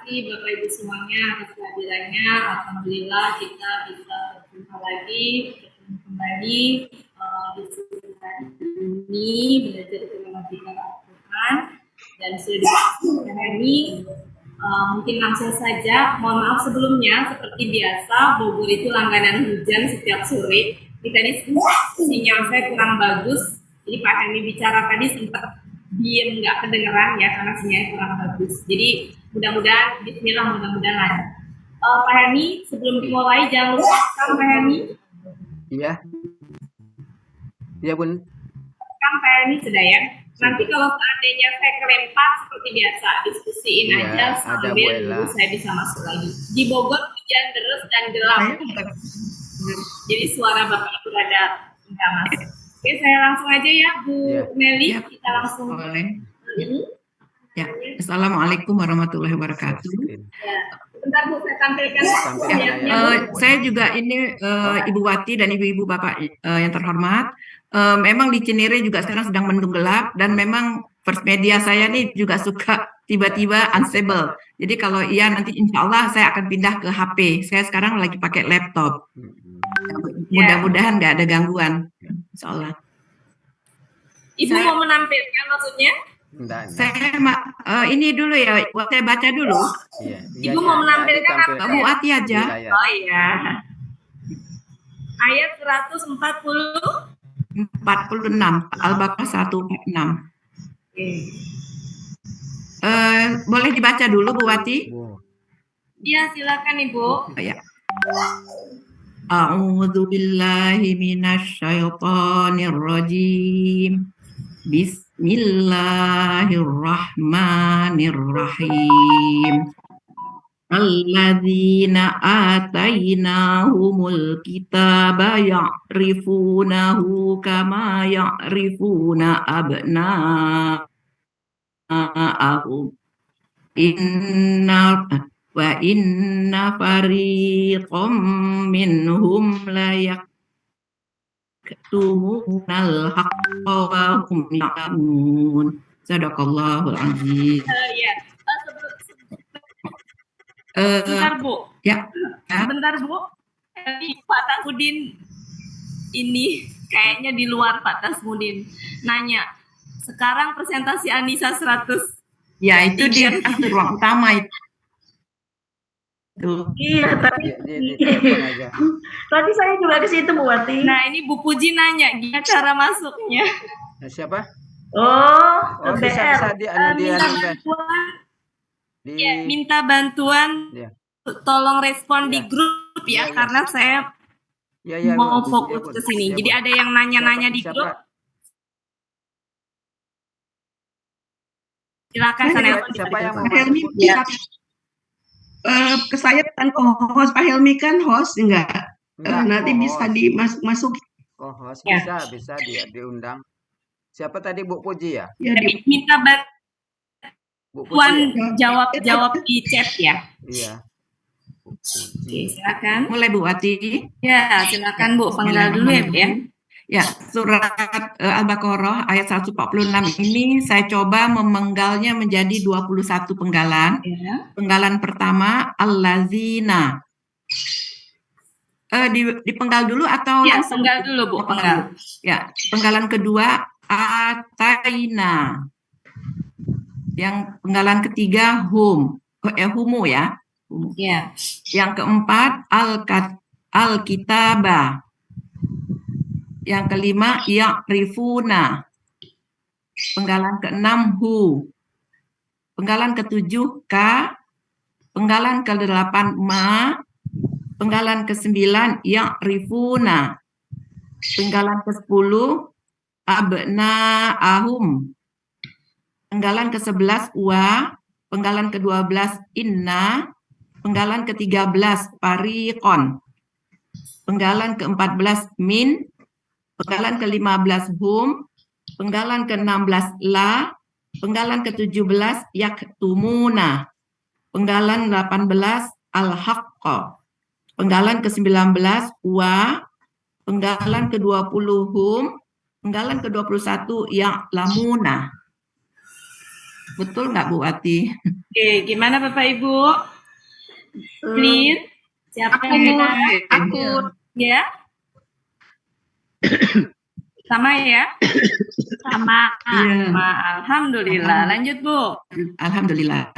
kasih Bapak Ibu semuanya atas kehadirannya. Alhamdulillah kita bisa berjumpa lagi, bertemu kembali di hari ini belajar gramatikal Al-Quran dan sudah dibahas ini. Mungkin langsung saja. Mohon maaf sebelumnya, seperti biasa Bogor itu langganan hujan setiap sore. Tadi sinyal saya kurang bagus, jadi Pak Helmi bicara tadi sempat diem nggak kedengeran ya karena sinyalnya kurang bagus. Jadi mudah-mudahan Bismillah, mudah-mudahan Pak Helmi sebelum dimulai jangan lupa Pak Helmi. Iya. Iya Bun. Pak Helmi sudah ya. Nanti kalau seandainya saya kelempar seperti biasa diskusiin aja sambil saya bisa masuk lagi. Di Bogor hujan deras dan gelap. Jadi suara Bapak Ibu rada enggak masuk. Oke, saya langsung aja ya Bu Meli, kita langsung boleh. Ya. Assalamualaikum warahmatullahi wabarakatuh. Ya. Bentar Bu, saya tampilkan. Saya juga ini Ibu Wati dan ibu-ibu Bapak yang terhormat. Memang di Cinere juga sekarang sedang mendung gelap dan memang first media saya nih juga suka tiba-tiba unstable. Jadi kalau iya nanti insya Allah saya akan pindah ke HP. Saya sekarang lagi pakai laptop. Mudah-mudahan nggak ada gangguan. Insya Allah. Ibu mau menampilkan maksudnya? Saya ini dulu ya, saya baca dulu. Iya, Ibu mau menampilkan apa? Kamu Ati aja. Oh iya. Ayat 146. 46, Al-Baqarah 146. Boleh dibaca dulu Bu Wati? Iya, silakan Ibu. Ya. A'udzu billahi minasyaitonir rajim. Bismillahirrahmanirrahim. Alladzina atainahumul kitaba ya'rifunahu kama ya'rifuna abna'ahum. Inna fariqam minhum la yaktumunal haqqa wa hum ya'lamun. Sadaqallahul azim. Bentar Bu. Ya. Bentar Bu. Pak Tasmudin ini kayaknya di luar Pak Tasmudin nanya. Sekarang presentasi Anissa 100. Ya itu di ruang utama itu. Iya, tadi saya juga ke situ Bu Wati. Nah ini Bu Puji nanya gimana cara masuknya. Siapa? Oh bisa dia minta bantuan, tolong respon di grup ya, karena saya mau fokus ke sini. Jadi ada yang nanya-nanya di grup. Silakan siapa yang mau Helmi ke saya bukan host, Pak Helmi kan host enggak nanti bisa dimasuki. Host bisa dia diundang. Siapa tadi Bu Puji ya? Minta bantuan jawab di chat ya. Iya. Oke, silakan. Mulai Bu Wati. Ya, silakan Bu, penggal dulu ya Bu ya. Ya, surat Al-Baqarah ayat 146 ini saya coba memenggalnya menjadi 21 penggalan. Ya. Penggalan pertama allazina. Dipenggal dulu atau ya, penggal dulu Bu, penggal. Ya, penggalan kedua ataina. Yang penggalan ketiga humu ya. Ya. Yang keempat al-kitabah. Yang kelima ya'rifuna. Penggalan keenam penggalan ketujuh ka. Penggalan ke-8 ma. Penggalan ke-9 ya'rifuna. Penggalan ke-10 abna'ahum. Penggalan ke-11 wa. Penggalan ke-12 inna. Penggalan ke-13 fariqon. Penggalan ke-14 min. Penggalan ke-15 hum. Penggalan ke-16 la. Penggalan ke-17 yaktumuna. Penggalan 18 al-haqqa. Penggalan ke-19 wa. Penggalan ke-20 hum. Penggalan ke-21 ya'lamuna. Betul nggak Bu Wati? Oke, gimana Bapak Ibu? Clear? Siapa yang benar? Akut. Ya? Sama ya? Sama. Iya. Alhamdulillah. Lanjut Bu. Alhamdulillah.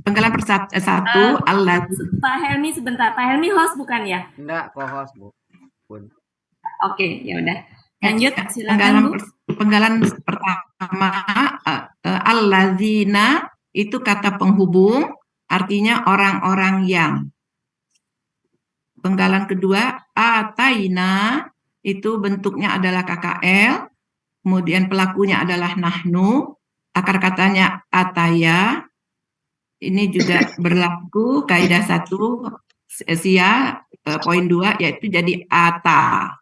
Penggalan satu Allah. Pak Helmi sebentar. Pak Helmi host bukan ya? Enggak, co-host Bu. Pun. Oke, ya udah. Lanjut, silakan Penggalan Bu. penggalan pertama allazina itu kata penghubung, artinya orang-orang yang. Penggalan kedua ataina itu bentuknya adalah KKL, kemudian pelakunya adalah nahnu, akar katanya ataya. Ini juga berlaku kaidah 1 sia poin 2 yaitu jadi ata.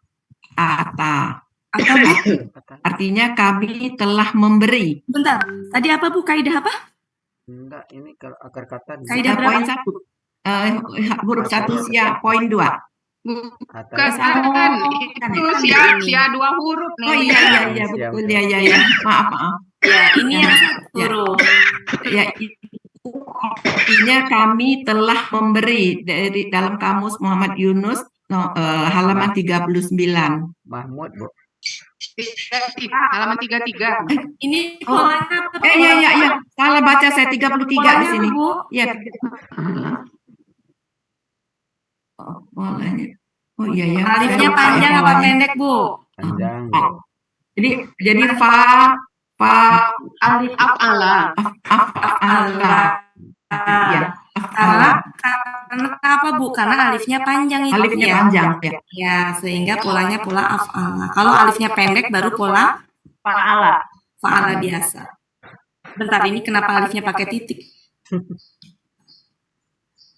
Ata. Apa Bu? Artinya kami telah memberi. Bentar. Tadi apa Bu? Kaidah apa? Enggak, ini kalau akar kata Kaidah berapa? Poin 1. Huruf 1 sia poin 2. Bukan, Kan itu ya? sia 2 huruf nih. Oh iya betul ya. Maaf. Ya, ini yang satu Ya. huruf. Ya, itu artinya kami telah memberi dari dalam kamus Muhammad Yunus halaman 39. Mahmud Bu. Halaman 33. Ini polanya apa? Iya. Salah baca saya 33 di Polanya sini. apa, Bu? Ya. Polanya. Oh iya ya. Alifnya Saya lupa panjang ya apa polanya. pendek, Bu? Panjang. Jadi fa Alif af'ala. Allah. Ya. Karena apa, Bu? Karena alifnya panjang itu Alifnya ya. panjang ya. Ya, sehingga polanya pola af'ala. Kalau alifnya pendek baru pola Fa'ala. fa'ala biasa. Bentar, ini kenapa alifnya pakai titik?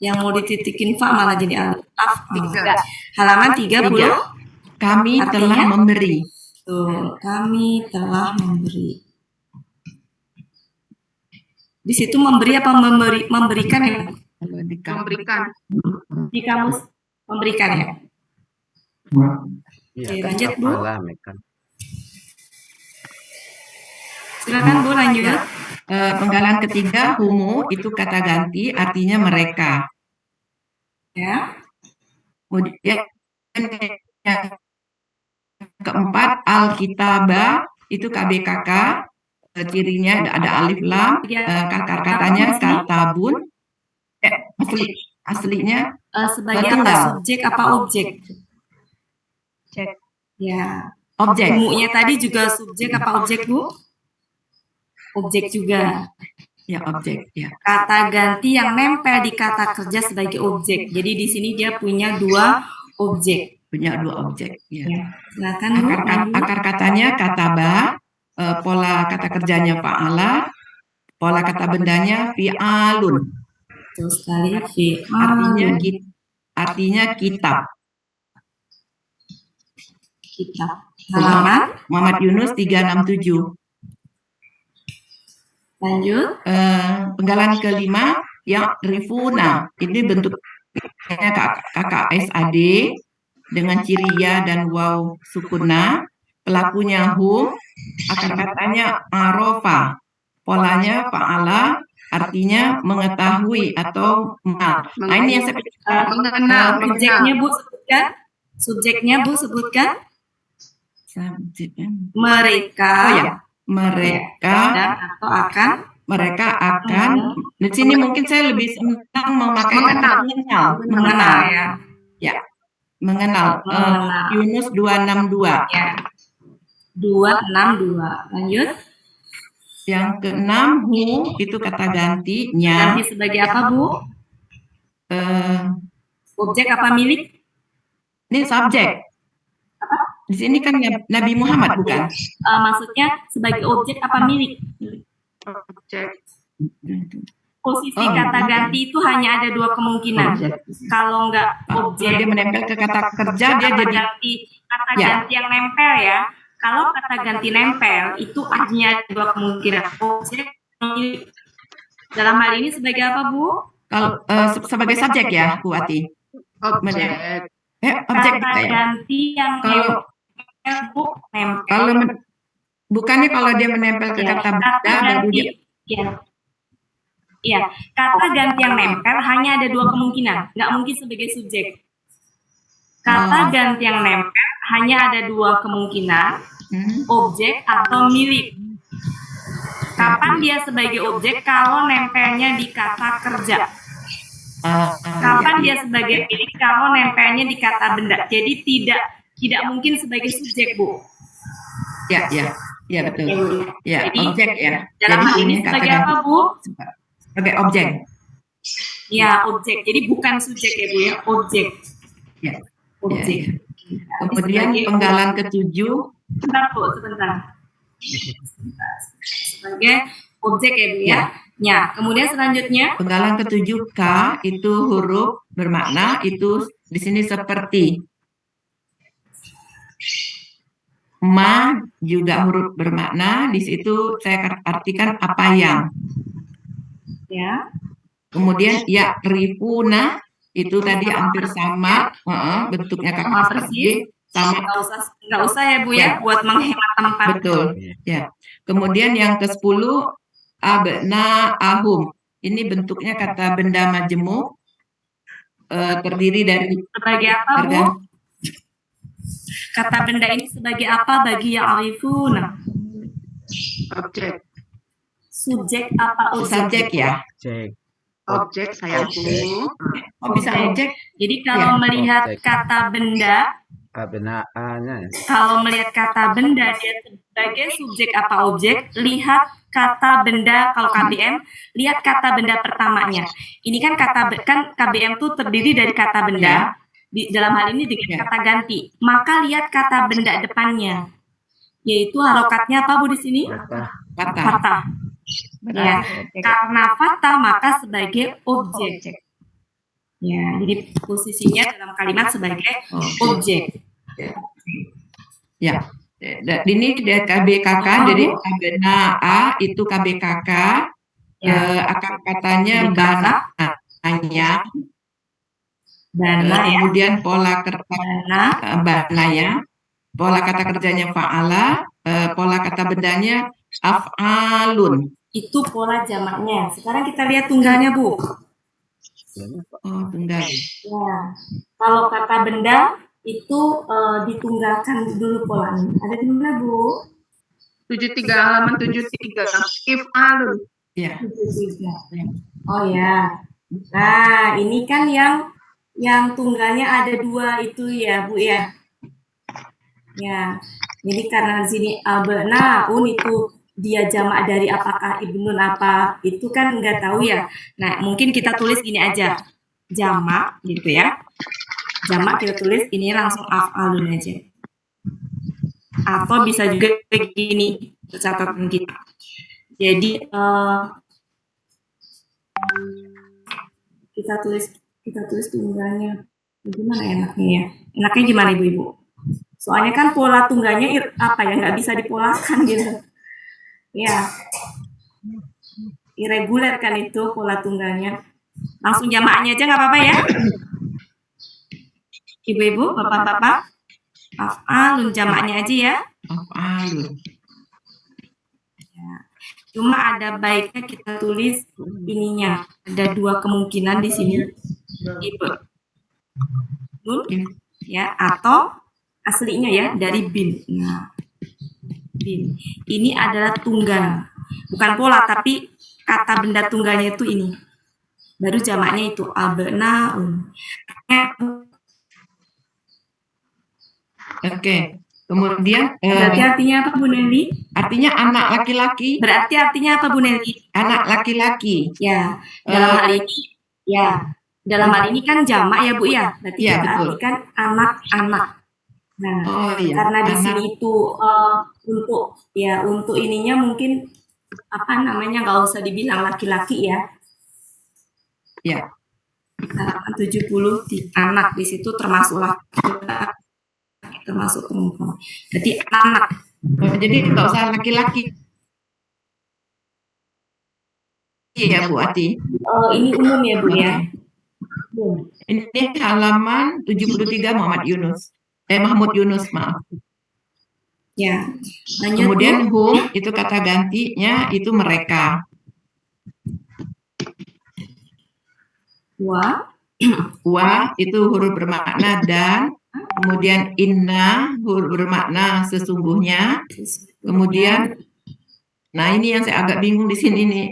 Yang mau dititikin fa malah jadi alif. Halaman 30. Kami telah Artinya? memberi. Tuh, kami telah memberi. Di situ memberi apa memberikan ya? Memberikan. Di kamus memberikan ya. Iya, Oke, kan lanjut, Bu. apalah, kan. Silakan Bu lanjut. Penggalan ketiga humu itu kata ganti artinya mereka. Ya. Kemudian yang keempat alkitabah itu KBKK, cirinya ada alif lam, katanya katabun. Aslinya Sebagai tunggal. apa, subjek apa objek? Ya. objek. Humunya tadi juga subjek apa objek, Bu? Objek juga. Ya objek ya. Kata ganti yang nempel di kata kerja sebagai objek. Jadi di sini dia punya dua objek. Punya dua objek ya. Silakan Bu. Akar katanya kataba, pola kata kerjanya fa'ala, pola kata bendanya fi'alun. Betul sekali. Artinya kitab. Kitab. Halaman. Muhammad Yunus 367. Lanjut. Penggalan kelima yang rifuna. Ini bentuknya KKSAD dengan ciri ya dan waw sukuna. Pelakunya hum. Akar katanya arofa. Polanya fa'ala. Artinya mengetahui atau mengenal. Nah ini yang saya Mengenal. Subjeknya Bu sebutkan. Subjeknya Bu sebutkan. subjeknya. Mereka. Oh ya, mereka Atau akan. Di sini mungkin saya lebih senang memakai kata mengenal ya. Mengenal. Yunus 262. Ya. 262. Lanjut. Yang keenam hu itu kata gantinya. Ganti sebagai apa, Bu? Objek apa milik? Ini subjek. Di sini kan Nabi Muhammad bukan? Maksudnya sebagai objek apa milik? Objek. Posisi kata ganti itu hanya ada dua kemungkinan. Kalau nggak objek Dia menempel ke kata kerja dia kata jadi ganti yang nempel ya. Kalau kata ganti nempel itu artinya ada dua kemungkinan. Objek dalam hal ini sebagai apa, Bu? kalau sebagai subjek ya, Bu Ati. Objek. Objek Kata ya. ganti yang Kalau nempel, Bu, nempel. kalau bukannya kalau dia menempel ke Ya, kata kata benda baru ganti. dia Ya, ya, kata ganti yang nempel hanya ada dua kemungkinan, nggak mungkin sebagai subjek. Kata ganti yang nempel hanya ada dua kemungkinan, objek atau milik. Kapan dia sebagai objek? Kalau nempelnya di kata kerja. Kapan dia sebagai milik? Kalau nempelnya di kata benda. Jadi tidak mungkin sebagai subjek, Bu. ya betul. Ya, Bu. Ya, Jadi, objek ya. dalam hal ini kata sebagai ganti apa, Bu? sebagai objek. Ya, objek. Jadi bukan subjek ya, Bu ya, objek. Ya. Objek. Ya. Kemudian penggalan ketujuh. Sebentar, Bu, sebentar. Sebagai objek ya, Bu ya. Ya, kemudian selanjutnya Penggalan ketujuh K itu huruf bermakna itu di sini seperti. Ma juga huruf bermakna, di situ saya artikan apa yang. ya. Kemudian ya rifuna itu tadi hampir sama, bentuknya Sama kata persis. sama Nggak usah ya, Bu ya, buat menghemat tempat. betul. Ya. Kemudian yang ke-10 abna ahum. Ini bentuknya kata benda majemuk, terdiri dari Sebagai apa, Bu? Kata benda ini sebagai apa bagi yang arifuna? Objek. Subjek apa objek? subjek ya. Cek. Objek sayangku. Oh bisa objek. Jadi kalau Ya. melihat Objek. kata benda, Kebenarannya. kalau melihat kata benda dia sebagai subjek apa objek, lihat kata benda. Kalau KBM, lihat kata benda pertamanya. Ini kan KBM tuh terdiri dari kata benda. Di dalam hal ini dengan kata ganti. Maka lihat kata benda depannya, yaitu harokatnya apa, Bu, di sini? Kata. Fatah. Ya, karena fatah maka sebagai objek. Ya, jadi posisinya dalam kalimat sebagai objek. Ya. Ini dari KBKK, jadi abna A itu KBKK, akar katanya bananya. Bana ya. Kemudian pola kata banaya, pola kata kerjanya fa'ala, pola kata bendanya af'alun. Itu pola jamaknya. Sekarang kita lihat tunggalnya, Bu. Oh, tunggal. Ya. Kalau kata benda itu ditunggalkan dulu polanya. Ada di mana, Bu? 73 halaman 73. If'alun. Ya. Oh ya. Nah, ini kan yang tunggalnya ada dua itu ya, Bu ya. Ya. Jadi karena di sini abnaun itu dia jamak dari apakah ibnun apa itu kan nggak tahu ya. Nah, mungkin kita tulis gini aja. Jamak gitu ya. Jamak kita tulis ini langsung af'alun aja. Atau bisa juga begini catatan kita. Jadi kita tulis tunggalnya. Gimana enaknya ya? Enaknya gimana Ibu-ibu? Soalnya kan pola tunggalnya apa ya nggak bisa dipolakan gitu. Ya. Irregular kan itu pola tunggalnya. Langsung jamaknya aja nggak apa-apa ya? Ibu-ibu, bapak-bapak, af'alun jamaknya aja ya. Af'alun. Ya. Cuma ada baiknya kita tulis ininya. Ada dua kemungkinan di sini. Ibu. Ya, atau aslinya ya dari bin. Nah, bin. Ini adalah tunggal. Bukan pola tapi kata benda tunggalnya itu ini. Baru jamaknya itu abnaun. Oke. Kemudian Berarti artinya apa Bu Nelly? artinya anak laki-laki. Berarti artinya apa Bu Nelly? Anak laki-laki. Ya, dalam hal ini ya. Dalam hal ini kan jamak ya Bu ya. Berarti Ya, kita betul. artikan anak-anak. Nah, Oh iya. karena di Anak. sini itu untuk ininya mungkin apa namanya nggak usah dibilang laki-laki ya. Ya. Halaman 70 di anak di situ termasuk laki-laki, termasuk perempuan. Jadi anak. Oh, jadi nggak usah laki-laki. Iya Bu Ati. Ini umum ya Bu ya. Ini halaman 73 Mahmud Yunus, maaf. Ya, lanjut Kemudian Bu. whom itu kata gantinya itu mereka. Wa, Wa itu huruf bermakna dan, kemudian inna huruf bermakna sesungguhnya, kemudian nah ini yang saya agak bingung di sini nih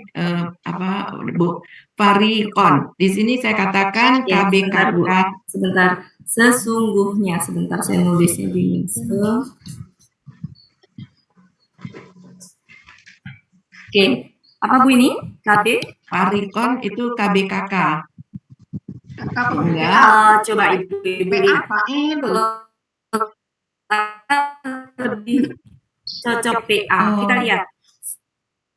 apa Bu Farikon. Di sini saya katakan ya, sebentar Bu. KBKK. Sebentar. Sesungguhnya, sebentar saya nulisnya bingung. Oke, apa Bu ini? KB? Farikon itu KBKK. Kakak Enggak. Coba Ibu PA lihat. Pak itu. Lebih cocok PA. Kita lihat.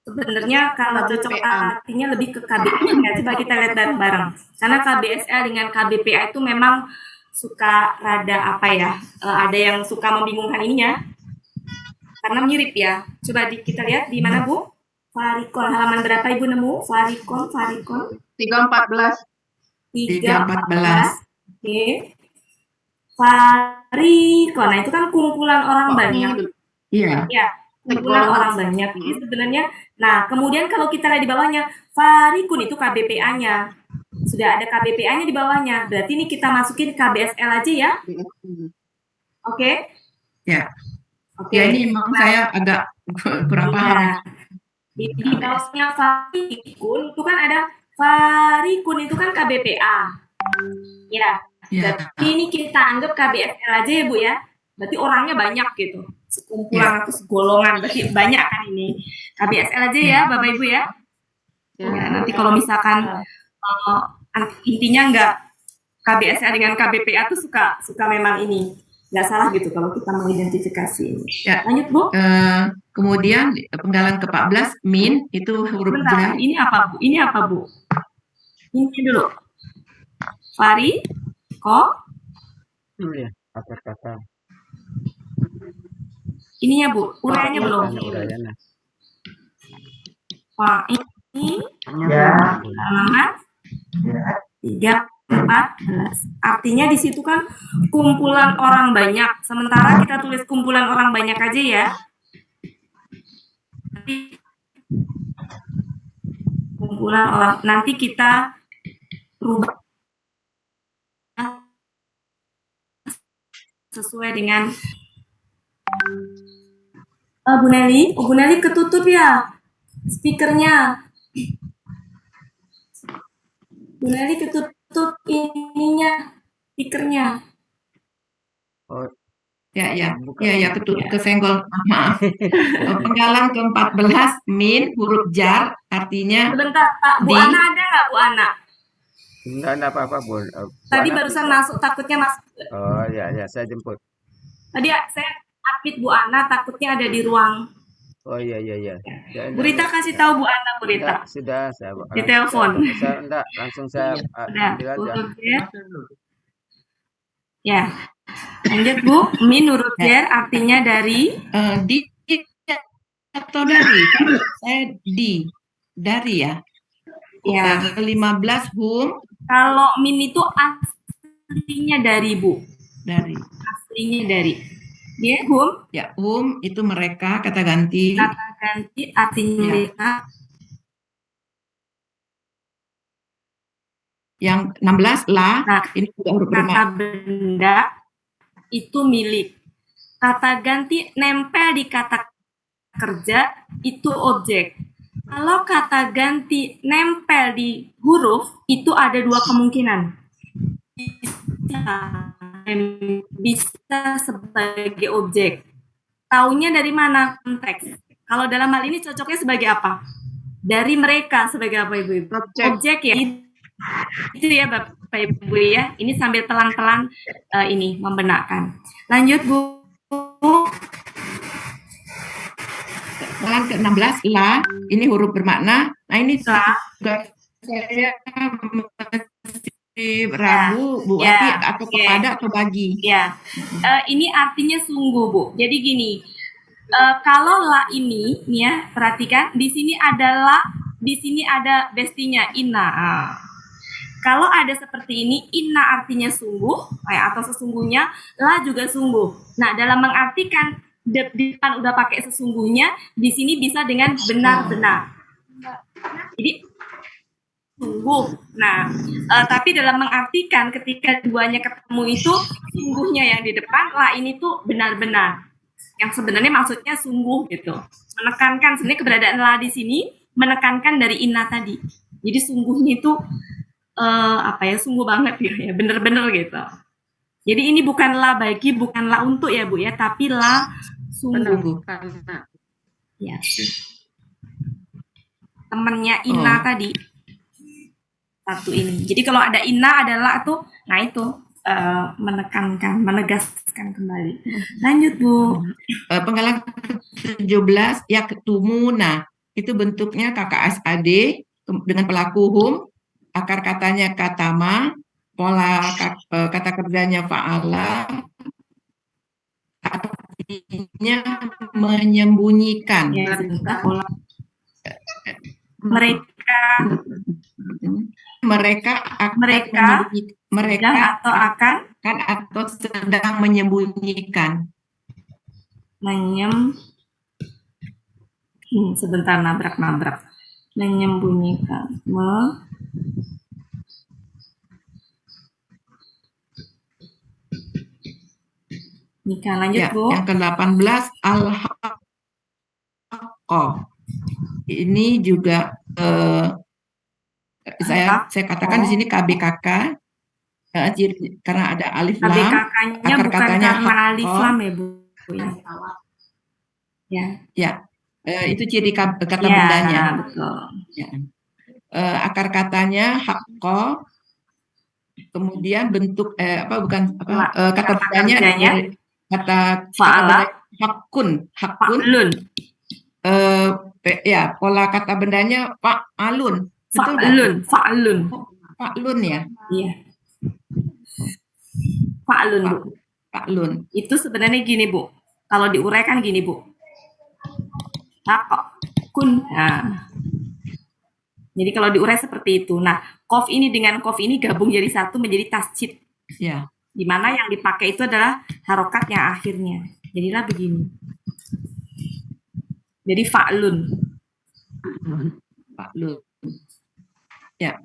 Sebenarnya kalau cocok artinya lebih ke KBPA. Coba kita lihat bareng-bareng. Karena KBSL dengan KBPA itu memang suka rada apa ya? Ada yang suka membingungkan ininya. Karena mirip ya. Coba kita lihat di mana Bu? Farikon halaman berapa Ibu nemu? Farikon. 314. 314. Oke. Farikon. Nah, itu kan kumpulan orang banyak. Iya. Ya, kumpulan orang banyak. Ini sebenarnya, nah kemudian kalau kita lihat di bawahnya, Farikun itu KBPA-nya. Sudah ada KBPA-nya di bawahnya. Berarti ini kita masukin KBSL aja ya. Oke? Ya. Oke. Ya ini memang saya agak kurang paham. Di bawahnya Farikun itu kan ada Farikun itu kan KBPA. Ya. Berarti ini kita anggap KBSL aja ya Bu ya. Berarti orangnya banyak gitu. Sekumpulan atau segolongan. Berarti banyak kan ini. KBSL aja ya Bapak Ibu ya. Ya, nanti kalau misalkan intinya enggak KBSL dengan KBPA tuh suka memang ini. Enggak salah gitu kalau kita mengidentifikasi ini. Ya. Lanjut Bu. Kemudian penggalan ke-14 min itu huruf jar. Ini apa Bu? Ini apa Bu? Ini dulu. Fari, ko. Ya, akar kata. Ininya Bu, uraiannya belum. Uraiannya. Wah, ini halaman 314. Artinya di situ kan kumpulan orang banyak. Sementara kita tulis kumpulan orang banyak aja ya. Kumpulan orang. Nanti kita rubah sesuai dengan Bu Nelly ketutup ya speakernya. Bu Nelly ketutup ininya speakernya. Oh. Ya, kesenggol. Maaf. Penggalan ke-14 min huruf jar artinya. Sebentar, Pak. Bu Ana ada nggak Bu Ana? Enggak ada apa-apa Bu. Tadi barusan masuk, takutnya masuk. Oh ya, saya jemput. Tadi saya update Bu Ana, takutnya ada di ruang. Oh iya. Bu Rita kasih tahu Bu Ana, Bu Rita. Sudah, saya di telepon. Enggak, langsung saya ambil aja. Ya. Lanjut Bu, min huruf jar artinya dari di atau dari? Saya dari ya. Ya. 15 hum. Kalau min itu aslinya dari Bu. Dari. Aslinya dari. Ya, hum. Ya, hum itu mereka, kata ganti. Kata ganti artinya mereka. Yang 16 lah. Nah, ini juga huruf kata benda itu milik. Kata ganti nempel di kata kerja itu objek. Kalau kata ganti nempel di huruf itu ada dua kemungkinan. Bisa sebagai objek. Taunya dari mana? Konteks. Kalau dalam hal ini cocoknya sebagai apa? Dari mereka sebagai apa Ibu? Objek ya. Itu ya Bapak Ibu ya. Ini sambil pelan-pelan ini membenarkan. Lanjut Bu. Penggalan ke-16 lah. Ini huruf bermakna. Nah ini juga saya masih ragu Bu Wati atau kepada atau bagi. Ya. Ini artinya sungguh Bu. Jadi gini. Kalau la ini nih ya, perhatikan di sini ada la, di sini ada bestinya inna. Kalau ada seperti ini, inna artinya sungguh atau sesungguhnya, la juga sungguh. Nah, dalam mengartikan di depan udah pakai sesungguhnya, di sini bisa dengan benar-benar. Jadi sungguh. Nah, tapi dalam mengartikan ketika duanya ketemu itu sungguhnya yang di depan, lah ini tuh benar-benar. Yang sebenarnya maksudnya sungguh gitu. Menekankan sebenarnya keberadaan lah di sini menekankan dari inna tadi. Jadi sungguhnya itu sungguh banget ya, bener-bener gitu. Jadi ini bukanlah bagi, bukanlah untuk ya Bu ya, tapi lah sungguh. Karena Ya. Temennya inna tadi satu ini. Jadi kalau ada inna adalah tuh, nah itu menekankan, menegaskan kembali. Lanjut Bu. Penggalan 17 ya ketumuna itu bentuknya KKSAD dengan pelaku hum, akar katanya katama, pola kata kerjanya fa'ala, artinya menyembunyikan. Ya, sebentar pola. Mereka atau akan atau sedang menyembunyikan. Sebentar nabrak. Menyembunyikan. Nikah lanjut Ya, Bu. yang ke-18 al-haqqah. Ini juga saya katakan di sini KBKK karena ada alif lam. KBKK-nya akar bukan katanya karena alif haqqah. lam ya Bu. Ya. Itu ciri kata Ya, bendanya. betul. Ya. Akar katanya haqqah. Kemudian bentuk kata bendanya dari kata fa'ala, hakun. fa'lun. Ya, pola kata bendanya fa'alun. Betul nggak? Fa'lun ya. Iya. Fa'lun Bu. Fa'lun. Itu sebenarnya gini Bu. Kalau diuraikan gini Bu. Hakun. Nah. Jadi kalau diurai seperti itu. Nah, kof ini dengan kof ini gabung jadi satu menjadi tasjid. Ya. Di mana yang dipakai itu adalah harokat yang akhirnya. Jadilah begini. Jadi fa'lun. Ya.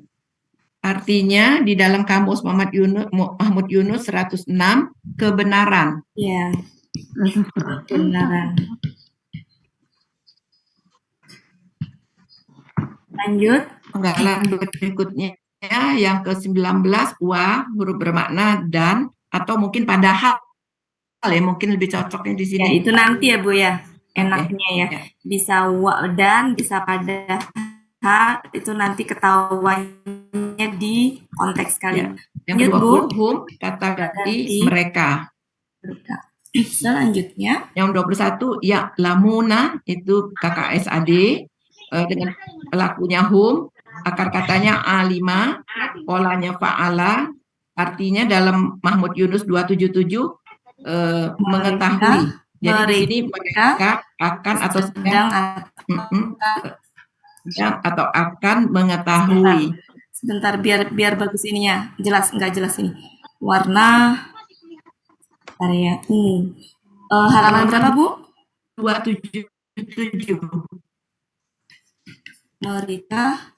Artinya di dalam kamus Mahmud Yunus 106 kebenaran. Ya. Kebenaran. Lanjut. Penggalan berikutnya yang ke-19 wa huruf bermakna dan atau mungkin padahal ya, mungkin lebih cocoknya di sini. Ya, itu nanti ya Bu ya. Enaknya ya. Bisa wa dan bisa pada itu nanti ketahuannya di konteks kali. Ya. Yang kedua hum kata ganti mereka. Selanjutnya yang 21 ya lamuna itu KKSAD dengan pelakunya hum, akar katanya A5, polanya fa'ala, artinya dalam Mahmud Yunus 277 mengetahui. Jadi di sini mereka akan atau sedang atau akan mengetahui. Sebentar biar bagus ininya. Jelas enggak jelas ini. Warna area halaman berapa Bu? 277. Mereka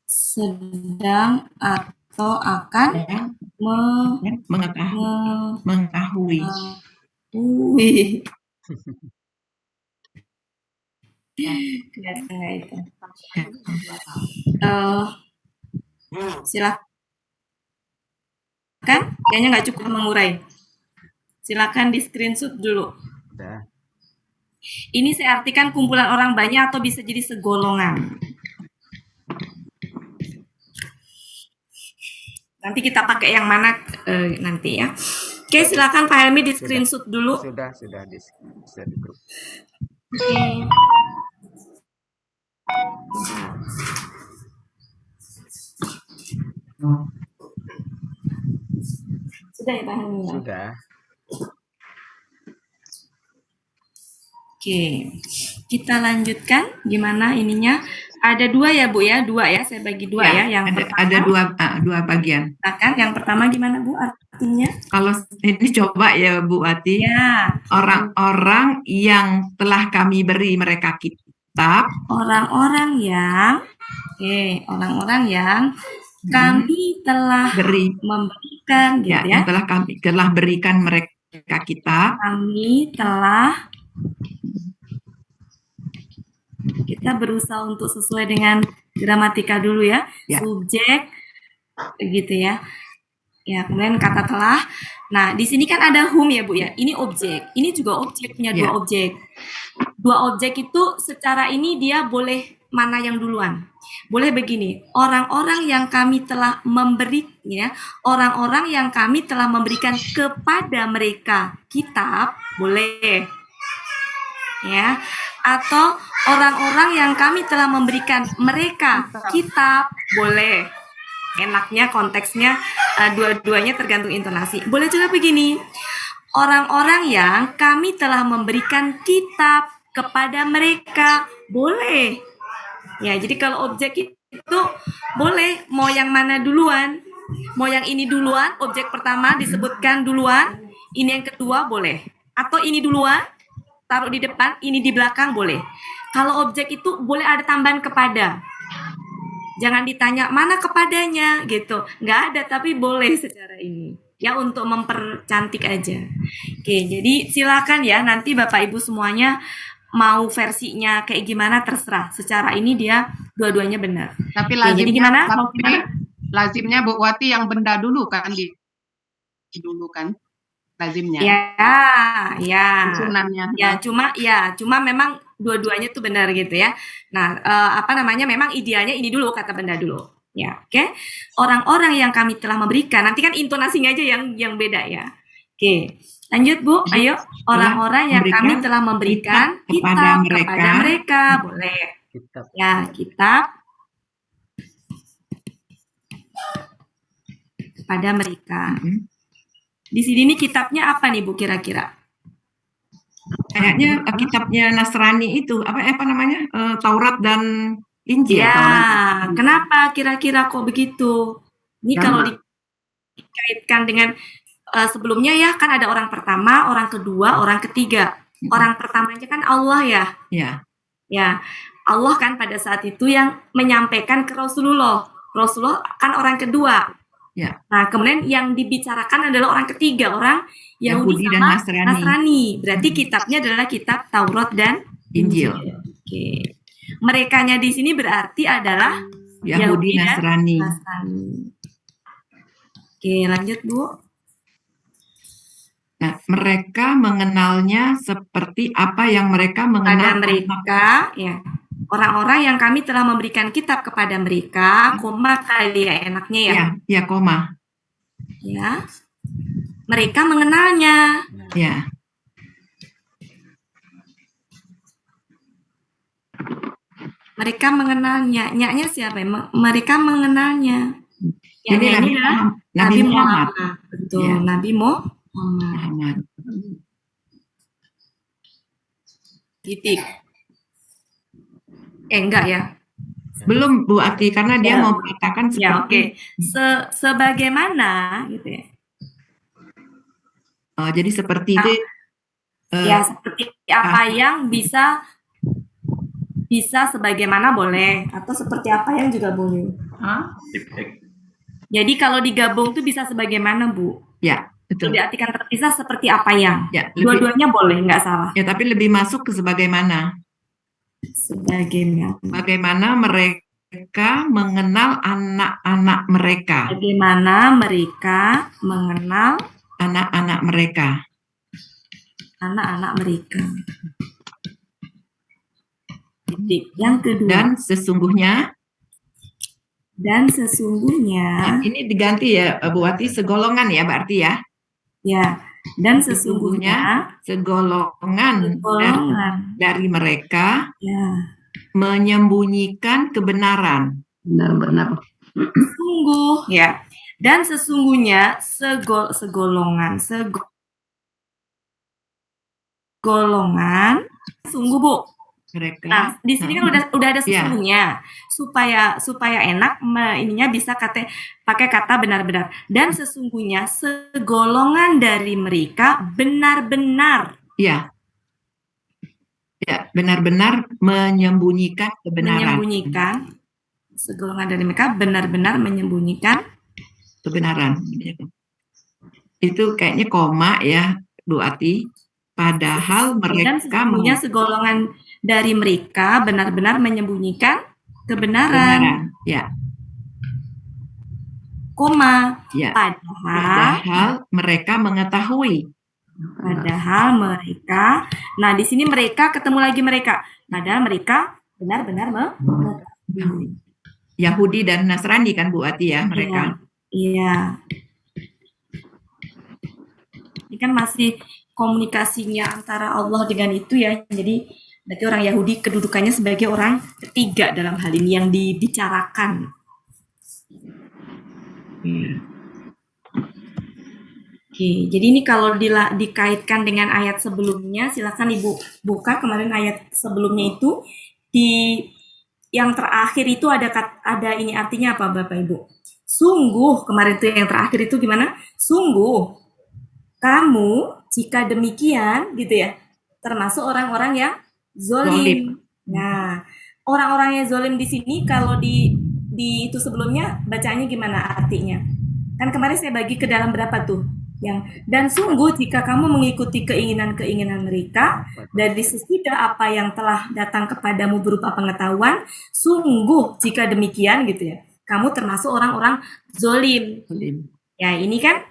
sedang atau akan mengetahui. Kelihatan itu. Silakan, kayaknya nggak cukup mengurai. Silakan di screenshot dulu. Udah. Ini saya artikan kumpulan orang banyak atau bisa jadi segolongan. Nanti kita pakai yang mana nanti ya. Oke, silakan Pak Helmi di screenshot dulu. Sudah di grup. Oke. Sudah ya Pak Helmi? Sudah. Oke, kita lanjutkan. Gimana ininya? Ada dua ya Bu ya, dua ya. Saya bagi dua ya. Yang ada dua bagian. Yang pertama gimana Bu? artinya? Kalau ini coba ya Bu Wati, Ya, orang-orang yang telah kami beri mereka kitab, orang-orang yang, orang-orang yang kami telah beri memberikan, gitu ya, ya. yang kami telah berikan mereka kitab, Kami telah, kita berusaha untuk sesuai dengan gramatika dulu ya. Ya. Subjek, gitu ya. Ya, kemudian kata telah. Nah, di sini kan ada whom ya, Bu ya. Ini objek. Ini juga objek, punya Ya. dua objek. Dua objek itu secara ini dia boleh mana yang duluan. Boleh begini, orang-orang yang kami telah memberi, ya, orang-orang yang kami telah memberikan kepada mereka kitab, boleh. Ya, atau orang-orang yang kami telah memberikan mereka kitab, boleh. Enaknya konteksnya dua-duanya tergantung intonasi. Boleh juga begini, orang-orang yang kami telah memberikan kitab kepada mereka, boleh. Ya, jadi kalau objek itu boleh mau yang mana duluan, mau yang ini duluan, objek pertama disebutkan duluan, ini yang kedua boleh. Atau ini duluan, taruh di depan, ini di belakang boleh. Kalau objek itu boleh ada tambahan kepada. Jangan ditanya mana kepadanya gitu, nggak ada tapi boleh secara ini ya untuk mempercantik aja. Oke, jadi silakan ya nanti Bapak Ibu semuanya mau versinya kayak gimana terserah. Secara ini dia dua-duanya benar. Tapi Oke, jadi gimana? Mau gimana? lazimnya Bu Wati yang benda dulu kan dulu kan lazimnya. Ya. Susunannya. Cuma memang dua-duanya tuh benar gitu ya. Nah, memang idealnya ini dulu kata benda dulu. Ya, oke. Orang-orang yang kami telah memberikan, nanti kan intonasinya aja yang beda ya. Oke. Lanjut Bu, ayo. Orang-orang yang kami telah memberikan kitab kepada mereka. Boleh. Kitab. Ya, kitab kepada mereka. Di sini nih kitabnya apa nih Bu kira-kira? Kayaknya kitabnya Nasrani itu apa namanya Taurat dan Injil. Ya, kenapa kira-kira kok begitu? Ini kalau dikaitkan dengan sebelumnya ya kan ada orang pertama, orang kedua, orang ketiga. Orang pertamanya kan Allah ya. Ya. Ya, Allah kan pada saat itu yang menyampaikan ke Rasulullah. Rasulullah kan orang kedua. Ya. Nah, kemudian yang dibicarakan adalah orang ketiga, orang Yahudi dan sama Nasrani. Berarti kitabnya adalah kitab Taurat dan Injil. Oke. Merekanya di sini berarti adalah Yahudi dan Nasrani. Oke, lanjut Bu. Nah, mereka mengenalnya seperti apa yang mereka mengenal mereka, ya. Orang-orang yang kami telah memberikan kitab kepada mereka, koma kali ya enaknya ya. Ya, koma. Ya. Mereka mengenalnya. Ya. Mereka mengenalnya. Nya-nya siapa ya? Mereka mengenalnya. Ini Nabi Muhammad. Betul, Ya. Nabi Muhammad. Titik. Enggak ya? Belum Bu Ati karena dia mau mengatakan seperti ya, oke. Sebagaimana gitu ya. Jadi seperti itu. Ya, seperti apa yang bisa sebagaimana boleh atau seperti apa yang juga boleh. Jadi kalau digabung tuh bisa sebagaimana, Bu. Ya, betul. Diartikan terpisah seperti apa yang. Ya, dua-duanya boleh, nggak salah. Ya, tapi lebih masuk ke sebagaimana. Bagaimana mereka mengenal anak-anak mereka. Bagaimana mereka mengenal anak-anak mereka. Anak-anak mereka. Titik. Yang kedua. Dan sesungguhnya. Nah, ini diganti ya Bu Wati, segolongan ya berarti ya. Ya. Dan sesungguhnya segolongan dari mereka menyembunyikan kebenaran. Benar. Sungguh ya. Dan sesungguhnya segolongan sungguh Bu. mereka. Nah, di sini kan udah ada Ya. sesungguhnya supaya enak ininya bisa pakai kata benar-benar. Dan sesungguhnya segolongan dari mereka benar-benar Ya, ya, benar-benar menyembunyikan kebenaran. segolongan dari mereka benar-benar menyembunyikan Kebenaran. Itu kayaknya koma ya, Bu Ati. Padahal dan mereka sesungguhnya segolongan dari mereka benar-benar menyembunyikan kebenaran. Ya, Koma. ya. Padahal mereka mengetahui. Nah di sini mereka ketemu lagi mereka. Padahal mereka benar-benar mengetahui. Yahudi dan Nasrani kan Bu Ati ya mereka. Iya. Ini kan masih komunikasinya antara Allah dengan itu ya. Jadi berarti orang Yahudi kedudukannya sebagai orang ketiga dalam hal ini yang dibicarakan. Oke, jadi ini kalau dikaitkan dengan ayat sebelumnya, silakan Ibu buka kemarin ayat sebelumnya itu di yang terakhir itu ada ini artinya apa Bapak Ibu? Sungguh kemarin itu yang terakhir itu gimana? Sungguh kamu jika demikian gitu ya, termasuk orang-orang yang zolim. Nah, orang-orang yang zolim di sini kalau di itu sebelumnya bacaannya gimana artinya? Kan kemarin saya bagi ke dalam berapa tuh? Dan sungguh jika kamu mengikuti keinginan-keinginan mereka dari sesudah apa yang telah datang kepadamu berupa pengetahuan, sungguh jika demikian gitu ya, kamu termasuk orang-orang zolim. Ya ini kan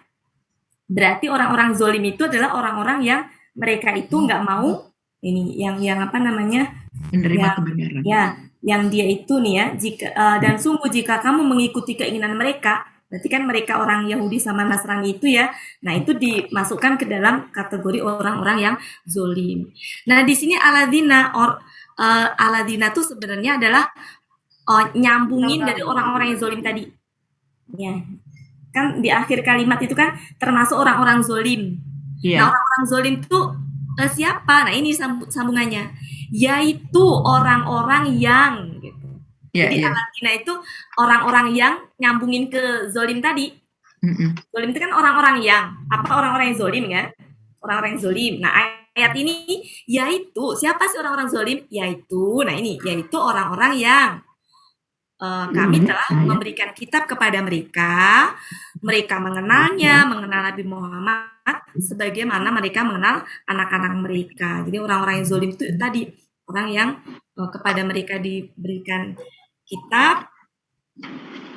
berarti orang-orang zolim itu adalah orang-orang yang mereka itu nggak mau ini yang apa namanya menerima kebenaran. Ya, yang dia itu nih ya, dan sungguh jika kamu mengikuti keinginan mereka, berarti kan mereka orang Yahudi sama Nasrani itu ya. Nah, itu dimasukkan ke dalam kategori orang-orang yang zolim. Nah, di sini aladina tuh sebenarnya adalah nyambungin dari orang-orang yang zolim tadi. Ya. Kan di akhir kalimat itu kan termasuk orang-orang zolim. Yeah. Nah, orang-orang zolim itu siapa? Nah, ini sambungannya. Yaitu orang-orang yang gitu. Jadi aladina itu orang-orang yang nyambungin ke zolim tadi. Zolim itu kan orang-orang yang orang-orang yang zolim ya. Orang-orang yang zolim. Nah, ayat ini yaitu siapa sih orang-orang zolim? Yaitu orang-orang yang kami telah memberikan kitab kepada mereka mengenalnya, mengenal Nabi Muhammad sebagaimana mereka mengenal anak-anak mereka. Jadi orang-orang yang zolim itu tadi orang yang kepada mereka diberikan kitab,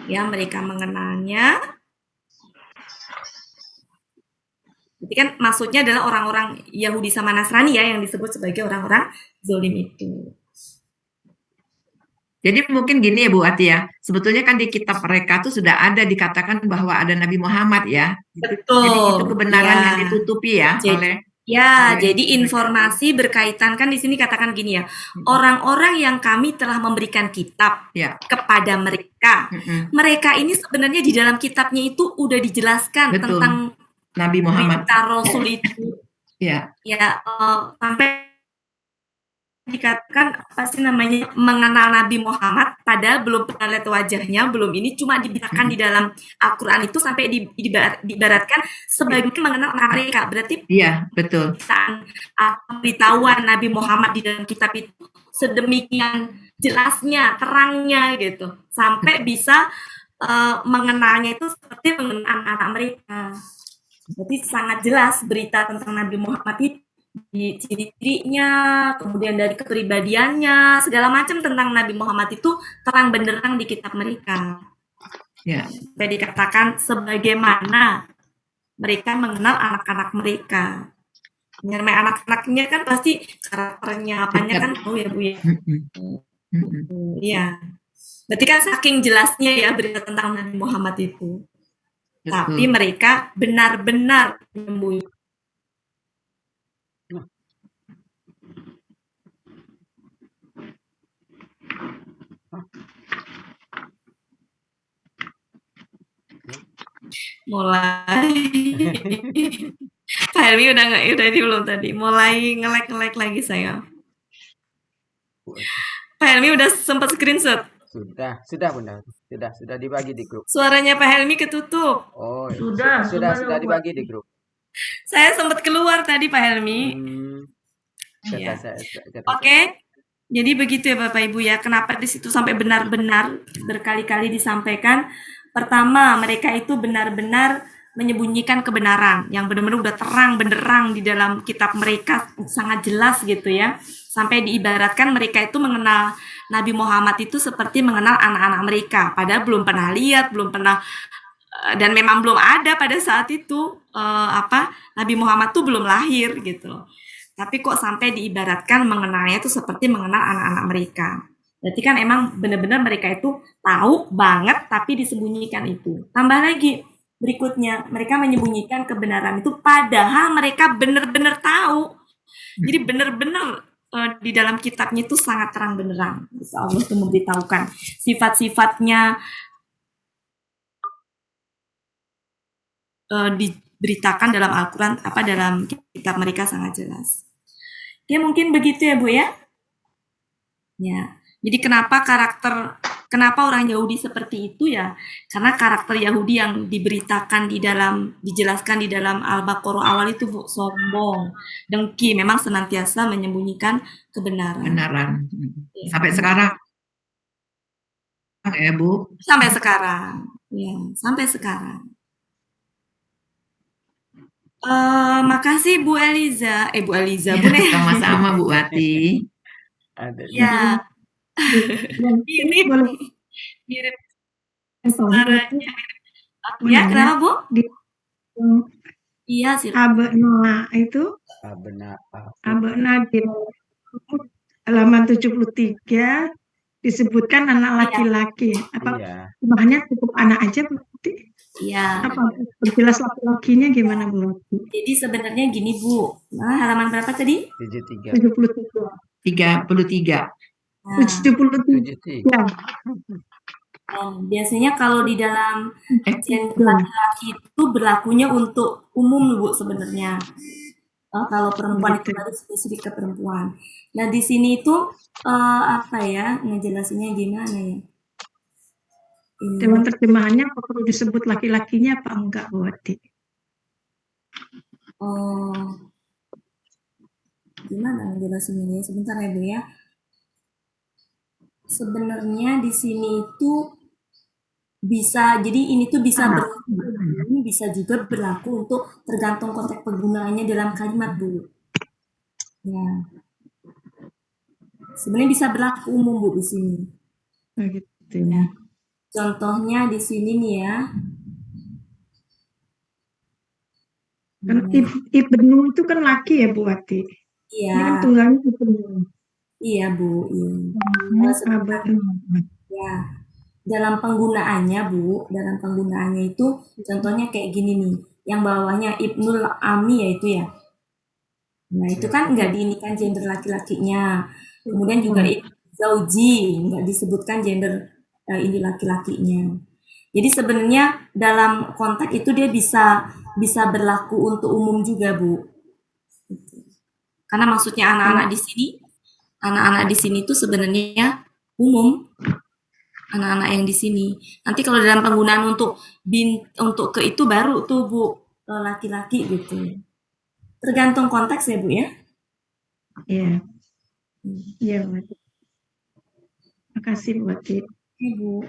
ya mereka mengenalnya. Jadi kan maksudnya adalah orang-orang Yahudi sama Nasrani ya yang disebut sebagai orang-orang zolim itu. Jadi mungkin gini ya Bu Ati ya, sebetulnya kan di kitab mereka tuh sudah ada dikatakan bahwa ada Nabi Muhammad ya. Betul. Jadi itu kebenaran yang ditutupi ya oleh. Jadi informasi berkaitan kan di sini katakan gini ya, orang-orang yang kami telah memberikan kitab kepada mereka. Mereka ini sebenarnya di dalam kitabnya itu udah dijelaskan tentang Nabi Muhammad. Berita Rasul itu. Sampai dikatakan mengenal Nabi Muhammad padahal belum pernah lihat wajahnya, belum ini cuma diberitakan di dalam Al-Qur'an itu sampai diibaratkan sebagai mengenal anak mereka. Berarti betul. Pemberitahuan Nabi Muhammad di dalam kitab itu sedemikian jelasnya, terangnya gitu. Sampai bisa mengenalnya itu seperti mengenal anak-anak mereka. Berarti sangat jelas berita tentang Nabi Muhammad itu, di ciri-cirinya, kemudian dari kepribadiannya, segala macam tentang Nabi Muhammad itu terang benderang di kitab mereka. Sampai dikatakan sebagaimana mereka mengenal anak-anak mereka. Mengenai anak-anaknya kan pasti karakternya apanya kan tahu ya Bu ya. Iya. Berarti kan saking jelasnya ya berita tentang Nabi Muhammad itu. Tapi mereka benar-benar menyembunyikan. Mulai Pak Helmi udah belum tadi mulai nge-lag lagi saya. Pak Helmi udah sempat screenshot. Sudah Bunda. Sudah dibagi di grup. Suaranya Pak Helmi ketutup. Oh, Sudah, sudah sudah, dibagi di grup. Saya sempat keluar tadi Pak Helmi. Kata Iya. saya. Oke. Jadi begitu ya Bapak Ibu ya. Kenapa di situ sampai benar-benar berkali-kali disampaikan? Pertama, mereka itu benar-benar menyembunyikan kebenaran yang benar-benar udah terang benderang di dalam kitab mereka, sangat jelas gitu ya. Sampai diibaratkan mereka itu mengenal Nabi Muhammad itu seperti mengenal anak-anak mereka, padahal belum pernah lihat, belum pernah dan memang belum ada pada saat itu Nabi Muhammad tuh belum lahir gitu. Tapi kok sampai diibaratkan mengenalnya itu seperti mengenal anak-anak mereka. Berarti kan emang benar-benar mereka itu tahu banget tapi disembunyikan itu. Tambah lagi berikutnya, mereka menyembunyikan kebenaran itu padahal mereka benar-benar tahu. Jadi benar-benar di dalam kitabnya itu sangat terang benderang. Bisa Allah itu memberitahukan sifat-sifatnya, diberitakan dalam Al-Quran, dalam kitab mereka sangat jelas. Ya mungkin begitu ya Bu ya. Ya. Jadi kenapa orang Yahudi seperti itu ya? Karena karakter Yahudi yang dijelaskan di dalam Al-Baqarah awal itu Bu, sombong, dengki, memang senantiasa menyembunyikan kebenaran. Benaran. Sampai sekarang ya Bu. Sampai sekarang. Ya, sampai sekarang. Makasih Bu Eliza. Bu Eliza, Bu Ya, Nih. sama-sama Bu Wati. Ada. Ya. Mirip suaranya. Ya, kenapa Bu? Iya sih. Abena itu Benar. Abena di halaman 73 disebutkan anak laki-laki. Apa Iya. jumlahnya cukup anak aja berarti? Iya. Apa berjelas laki-lakinya gimana Bu? Jadi sebenarnya gini Bu. Halaman berapa tadi? 73. 73. 33. Nah, 73. biasanya kalau di dalam gender laki-laki itu berlakunya untuk umum Bu sebenarnya. Kalau perempuan itu baru spesifik ke perempuan. Nah di sini itu ngejelasinnya gimana ya? Dalam terjemahannya apa perlu disebut laki-lakinya apa enggak Bu Wati? Gimana ngejelasinnya? Sebentar ya Bu ya. Sebenarnya di sini itu bisa, jadi ini tuh bisa berlaku, bisa juga berlaku untuk tergantung konteks penggunaannya dalam kalimat Bu. Ya. Sebenarnya bisa berlaku umum Bu di sini. Begitu ya. Contohnya di sini nih ya. Kan Ibnu itu kan laki ya Bu Wati? Iya. Ini kan tunggalnya Ibnu. Iya Bu. Iya. Ya. Dalam penggunaannya Bu, dalam penggunaannya itu contohnya kayak gini nih. Yang bawahnya Ibnul Ami yaitu ya. Nah itu kan nggak diinikan gender laki-lakinya. Kemudian juga Zauji nggak disebutkan gender ini laki-lakinya. Jadi sebenarnya dalam konteks itu dia bisa berlaku untuk umum juga Bu. Karena maksudnya anak-anak di sini tuh sebenarnya umum. Anak-anak yang di sini. Nanti kalau dalam penggunaan untuk ke itu baru tuh Bu laki-laki gitu. Tergantung konteks ya Bu ya. Iya. Iya Bu. Makasih Bu Wati. Bu.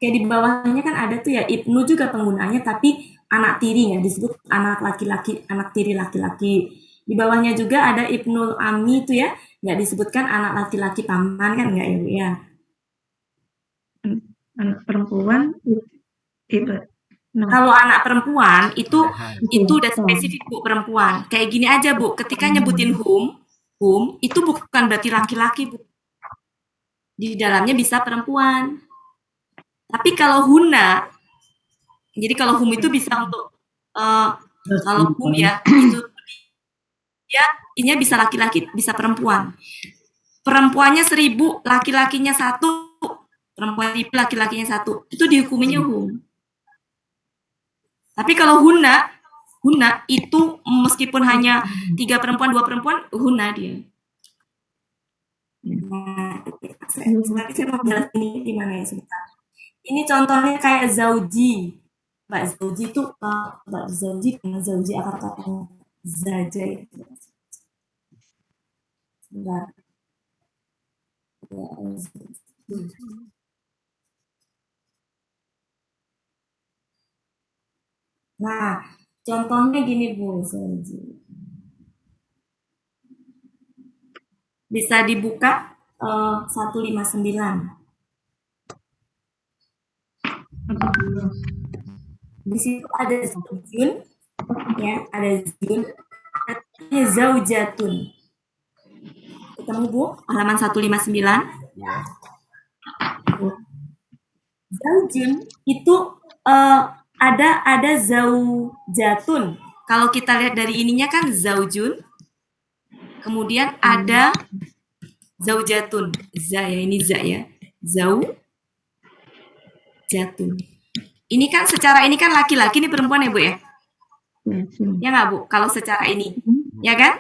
Kayak di bawahnya kan ada tuh ya Ibnu juga penggunaannya tapi anak tiri ya disebut anak laki-laki, anak tiri laki-laki. Di bawahnya juga ada Ibnul Ami itu ya, nggak disebutkan anak laki-laki paman kan nggak ya Bu ya? Anak perempuan Kalau anak perempuan itu udah spesifik Bu perempuan. Kayak gini aja Bu, ketika nyebutin hum itu bukan berarti laki-laki Bu. Di dalamnya bisa perempuan. Tapi kalau huna, jadi kalau hum itu bisa untuk kalau hum ya itu ya ini bisa laki-laki bisa perempuan. Perempuannya 1000, laki-lakinya 1, perempuan 1000, laki-lakinya 1, itu dihukuminya hum. Tapi kalau huna itu meskipun hanya 3 perempuan 2 perempuan huna dia. Nah, saya mau jelas ini di mana ya sebentar. Ini contohnya kayak zauji. Mbak zauji itu Mbak zauji dengan zauji akar katanya zaja itu. Sebentar. Nah, contohnya gini Bu, zauji. Bisa dibuka 159. Di situ ada zaujun, ya, ada zaujun, ada zaujatun. Ketemu Bu, halaman 159. Ya. Zaujun itu ada zaujatun. Kalau kita lihat dari ininya kan zaujun, kemudian ada zaujatun. Za ya, ini za ya. Zaujatun. Ini kan secara ini kan laki-laki, ini perempuan ya Bu ya? Ya nggak Bu? Kalau secara ini, ya kan?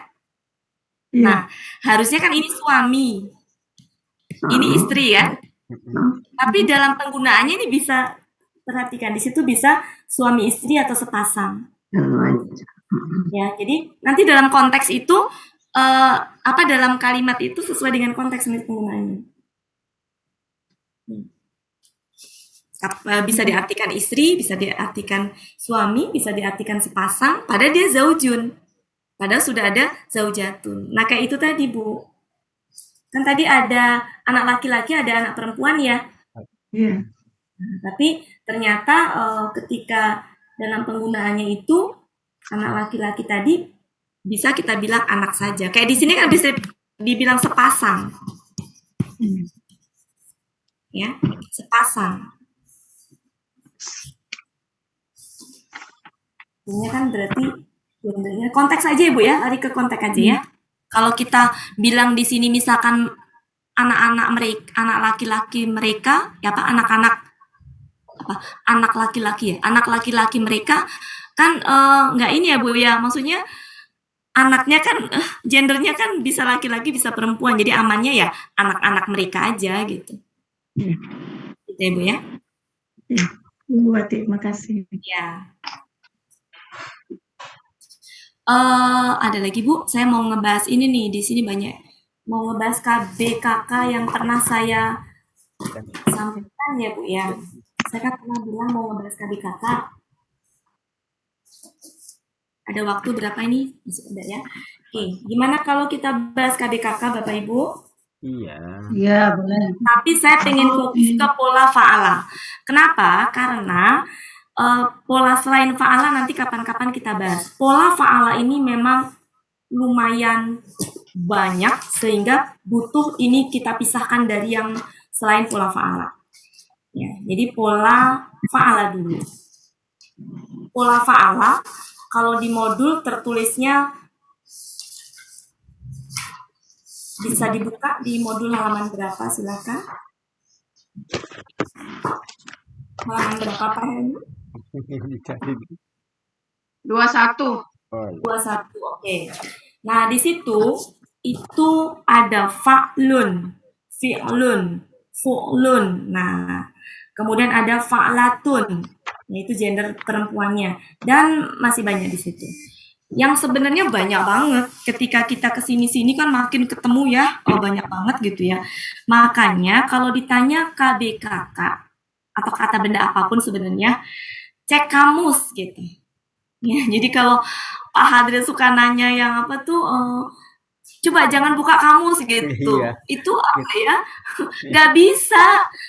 Nah, harusnya kan ini suami, ini istri ya. Tapi dalam penggunaannya ini bisa perhatikan di situ bisa suami istri atau sepasang. Ya, jadi nanti dalam konteks itu dalam kalimat itu sesuai dengan konteks penggunaannya. Bisa diartikan istri, bisa diartikan suami, bisa diartikan sepasang, padahal dia zaujun. Padahal sudah ada zaujatun. Nah, kayak itu tadi, Bu. Kan tadi ada anak laki-laki, ada anak perempuan ya. Iya. Nah, tapi ternyata ketika dalam penggunaannya itu anak laki-laki tadi bisa kita bilang anak saja. Kayak di sini kan bisa dibilang sepasang. Ya, sepasang. Ini kan berarti gendernya konteks aja ya Bu ya, lari ke konteks aja ya. Kalau kita bilang di sini misalkan anak-anak mereka, anak laki-laki mereka, ya apa anak-anak apa anak laki-laki ya, anak laki-laki mereka kan nggak ini ya Bu ya, maksudnya anaknya kan gendernya kan bisa laki-laki bisa perempuan, jadi amannya ya anak-anak mereka aja gitu. Gitu ya Bu ya. Bu Wati, makasih. Ya. Ada lagi Bu, saya mau ngebahas ini nih, di sini banyak. Mau ngebahas KBKK yang pernah saya sampaikan ya Bu ya. Saya kan pernah bilang mau ngebahas KBKK. Ada waktu berapa ini? Masih ada ya. Oke, gimana kalau kita bahas KBKK Bapak Ibu? Iya. Iya, boleh. Tapi saya pengen fokus ke pola fa'ala. Kenapa? Karena pola selain fa'ala nanti kapan-kapan kita bahas. Pola fa'ala ini memang lumayan banyak sehingga butuh ini kita pisahkan dari yang selain pola fa'ala. Ya, jadi pola fa'ala dulu. Pola fa'ala kalau di modul tertulisnya bisa dibuka di modul halaman berapa silakan. Halaman berapa Pak Helmi? 21. Oh, 21, oke. Nah, di situ itu ada fa'lun, fi'lun, fu'lun. Nah, kemudian ada fa'latun, yaitu gender perempuannya. Dan masih banyak di situ. Yang sebenarnya banyak banget. Ketika kita kesini-sini kan makin ketemu ya, banyak banget gitu ya. Makanya kalau ditanya KBKK atau kata benda apapun sebenarnya, cek kamus gitu. Ya, jadi kalau Pak Hadril suka nanya yang apa tuh, coba jangan buka kamus gitu. Iya. Itu apa ya? Nggak bisa,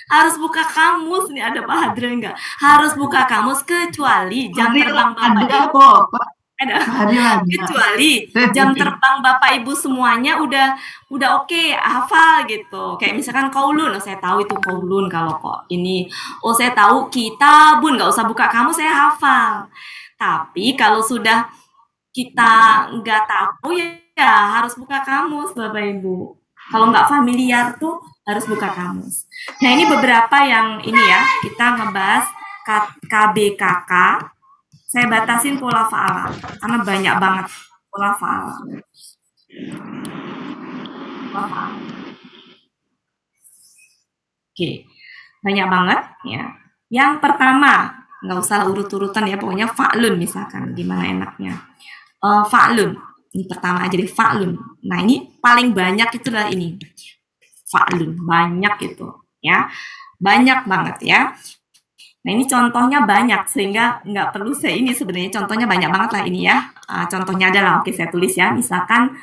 harus buka kamus nih ada Pak Hadril nggak? Harus buka kamus kecuali jam terbang Bapak Ada Ibu. kok, Pak. Ada. Ada. Kecuali jam terbang Bapak Ibu semuanya udah oke, hafal gitu. Kayak misalkan kaulun, saya tahu itu kaulun kalau kok ini. Saya tahu kitabun, nggak usah buka kamus saya hafal. Tapi kalau sudah kita nggak tahu ya harus buka kamus Bapak Ibu. Kalau nggak familiar tuh harus buka kamus. Nah ini beberapa yang ini ya kita ngebahas KBKK. Saya batasin pola fa'ala karena banyak banget pola fa'ala. Oke, banyak banget ya. Yang pertama, nggak usah urut-urutan ya, pokoknya fa'lun misalkan, gimana enaknya. Fa'lun, ini pertama aja deh, fa'lun. Nah ini paling banyak itulah ini, fa'lun, banyak itu ya, banyak banget ya. Nah ini contohnya banyak sehingga nggak perlu saya ini sebenarnya contohnya banyak banget lah ini ya. Contohnya adalah oke saya tulis ya, misalkan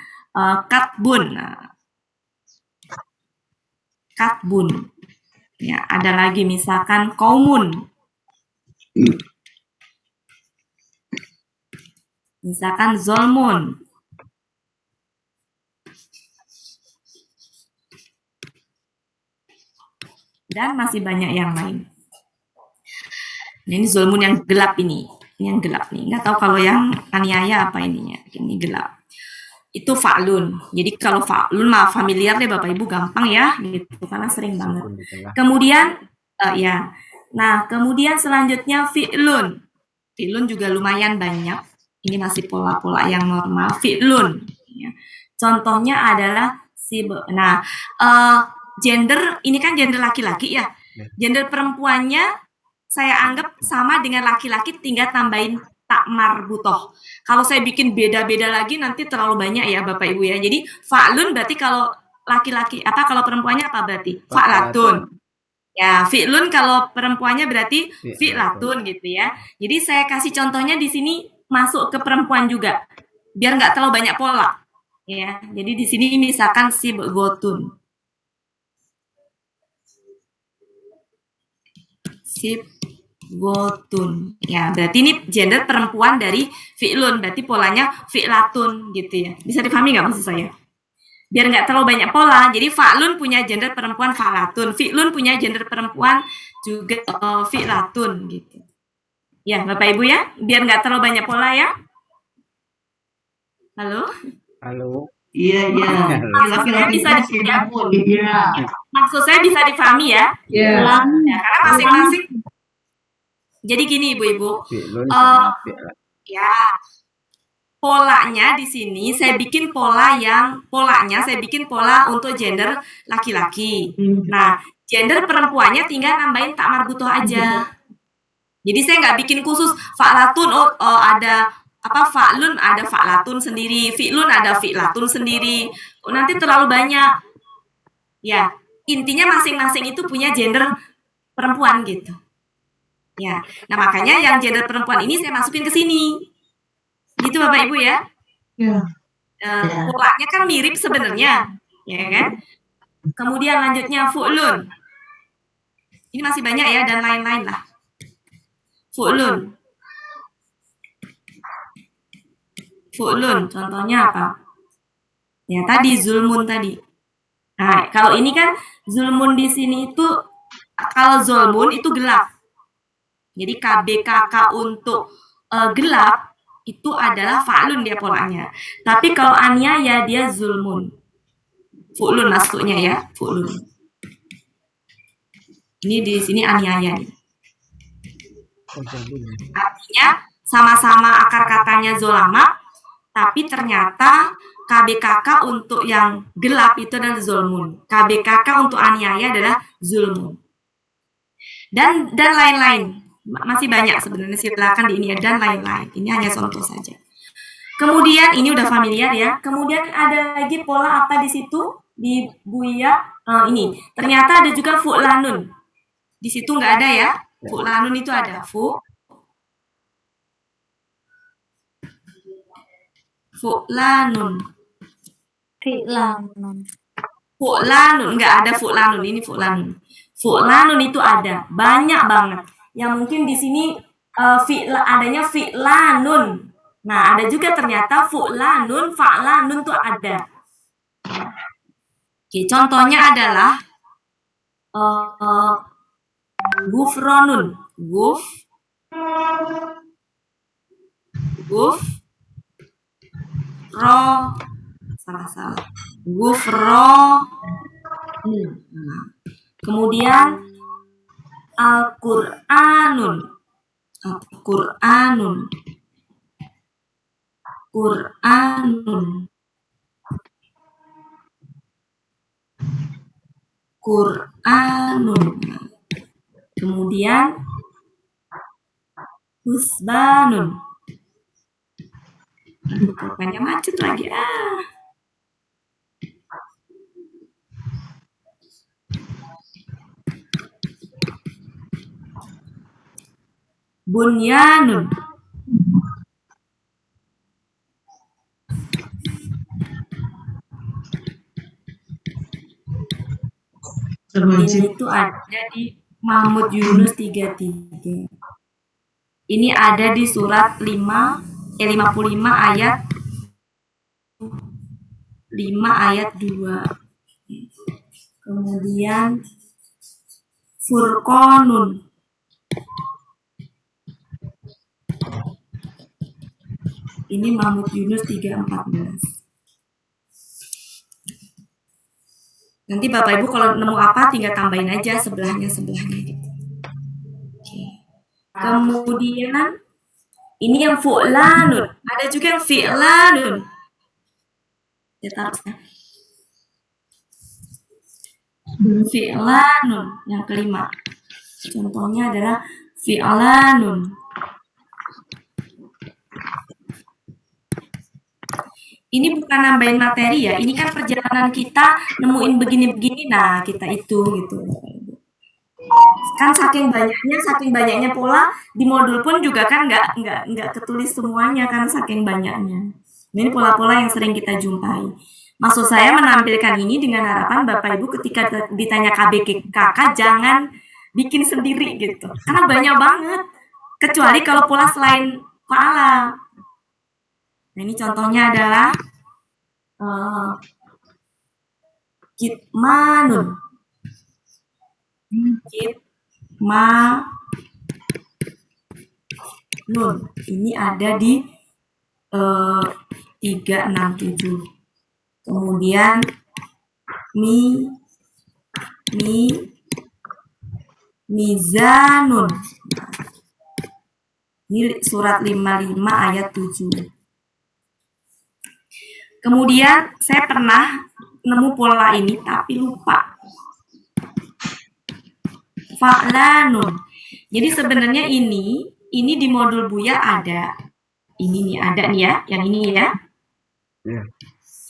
katbun, katbun. Ya, ada lagi misalkan kaumun. Misalkan zolmun. Dan masih banyak yang lain. Nah, ini zolmun yang gelap ini. Ini yang gelap nih. Nggak tahu kalau yang aniaya apa ininya. Ini gelap. Itu fa'lun. Jadi kalau fa'lun mah familiar deh Bapak Ibu, gampang ya gitu karena sering banget. Kemudian ya. Nah, kemudian selanjutnya fi'lun. Fi'lun juga lumayan banyak. Ini masih pola-pola yang normal. Fi'lun. Ya. Contohnya adalah nah, gender ini kan gender laki-laki ya. Gender perempuannya saya anggap sama dengan laki-laki, tinggal tambahin tak marbutoh. Kalau saya bikin beda-beda lagi nanti terlalu banyak ya Bapak Ibu ya. Jadi fa'lun berarti kalau laki-laki kalau perempuannya apa berarti? Fa'latun. Ya, fi'lun kalau perempuannya berarti fi'latun gitu ya. Jadi saya kasih contohnya di sini masuk ke perempuan juga. Biar nggak terlalu banyak pola. Ya, jadi di sini misalkan sibgotun. Gotun. Ya, berarti ini gender perempuan dari fi'lun. Berarti polanya fi'latun gitu ya. Bisa dipahami nggak maksud saya? Biar nggak terlalu banyak pola. Jadi fa'lun punya gender perempuan fa'latun. Fi'lun punya gender perempuan juga fi'latun gitu. Ya, Bapak Ibu ya. Biar nggak terlalu banyak pola ya. Halo? Halo. Iya, iya. Laki-laki bisa dipahami. Iya. Maksud saya bisa dipahami ya. Iya. Ya, karena masing-masing. Jadi gini Ibu-ibu. Ya. Polanya di sini saya bikin polanya saya bikin pola untuk gender laki-laki. Nah, gender perempuannya tinggal nambahin tak marbutoh aja. Jadi saya nggak bikin khusus fa'latun, ada fa'lun ada fa'latun sendiri, fi'lun ada fi'latun sendiri. Nanti terlalu banyak. Ya, intinya masing-masing itu punya gender perempuan gitu. Ya, nah makanya yang gender perempuan ini saya masukin ke sini. Gitu Bapak Ibu ya. Ya. Polanya kan mirip sebenarnya, ya kan? Kemudian lanjutnya fu'lun. Ini masih banyak ya dan lain-lain lah. Fu'lun. Fu'lun, contohnya apa? Ya tadi zulmun tadi. Nah, kalau ini kan zulmun di sini itu kalau zulmun itu gelap. Jadi KBKK untuk gelap itu adalah fa'lun dia polanya. Tapi kalau aniaya dia zulmun. Fu'lun masuknya ya, fu'lun. Ini di sini aniaya nih. Artinya sama-sama akar katanya zolama, tapi ternyata KBKK untuk yang gelap itu adalah zulmun. KBKK untuk aniaya adalah zulmun. Dan lain-lain. Masih banyak sebenarnya, silakan di ini ya, dan lain-lain. Ini hanya contoh saja. Kemudian ini udah familiar ya. Kemudian ada lagi pola apa di situ di Buya ini. Ternyata ada juga fu'lanun. Di situ nggak ada ya. Fu'lanun itu ada fu'lanun. Fu'lanun nggak ada fu'lanun. Ini fu'lanun. Fu'lanun itu ada banyak banget. Yang mungkin di sini adanya fi'lanun. Nah, ada juga ternyata fu'lanun, fa'lanun tuh ada. Oke, contohnya adalah gufronun. Salah. Kemudian Al-Qur'anun. Qur'anun. Kemudian husbanun. Aduh, pulpennya macet lagi. Bunyanun. Ini itu ada di Mahmud Yunus 33. Ini ada di surat 55 ayat 5 ayat 2. Kemudian Furqanun. Ini Mahmud Yunus 3:14. Nanti Bapak Ibu kalau nemu apa tinggal tambahin aja sebelahnya gitu. Oke. Kemudian ini yang fu'lanun, ada juga yang fi'lanun. Ya taruhnya. Fi'lanun yang kelima. Contohnya adalah fi'lanun. Ini bukan nambahin materi ya, ini kan perjalanan kita nemuin begini-begini, nah kita itu gitu. Kan saking banyaknya pola di modul pun juga kan nggak ketulis semuanya kan saking banyaknya. Ini pola-pola yang sering kita jumpai. Maksud saya menampilkan ini dengan harapan Bapak Ibu ketika ditanya KBKK jangan bikin sendiri gitu, karena banyak banget. Kecuali kalau pola selain fa'ala. Nah, ini contohnya adalah kitmanun. Kitmanun. Ini ada di 367. Kemudian mizanun. Ini surat 55 ayat 7. Kemudian saya pernah nemu pola ini tapi lupa. Fa'lanun. Jadi sebenarnya ini di modul Buya ada. Ini nih ada nih ya, yang ini ya. Yeah.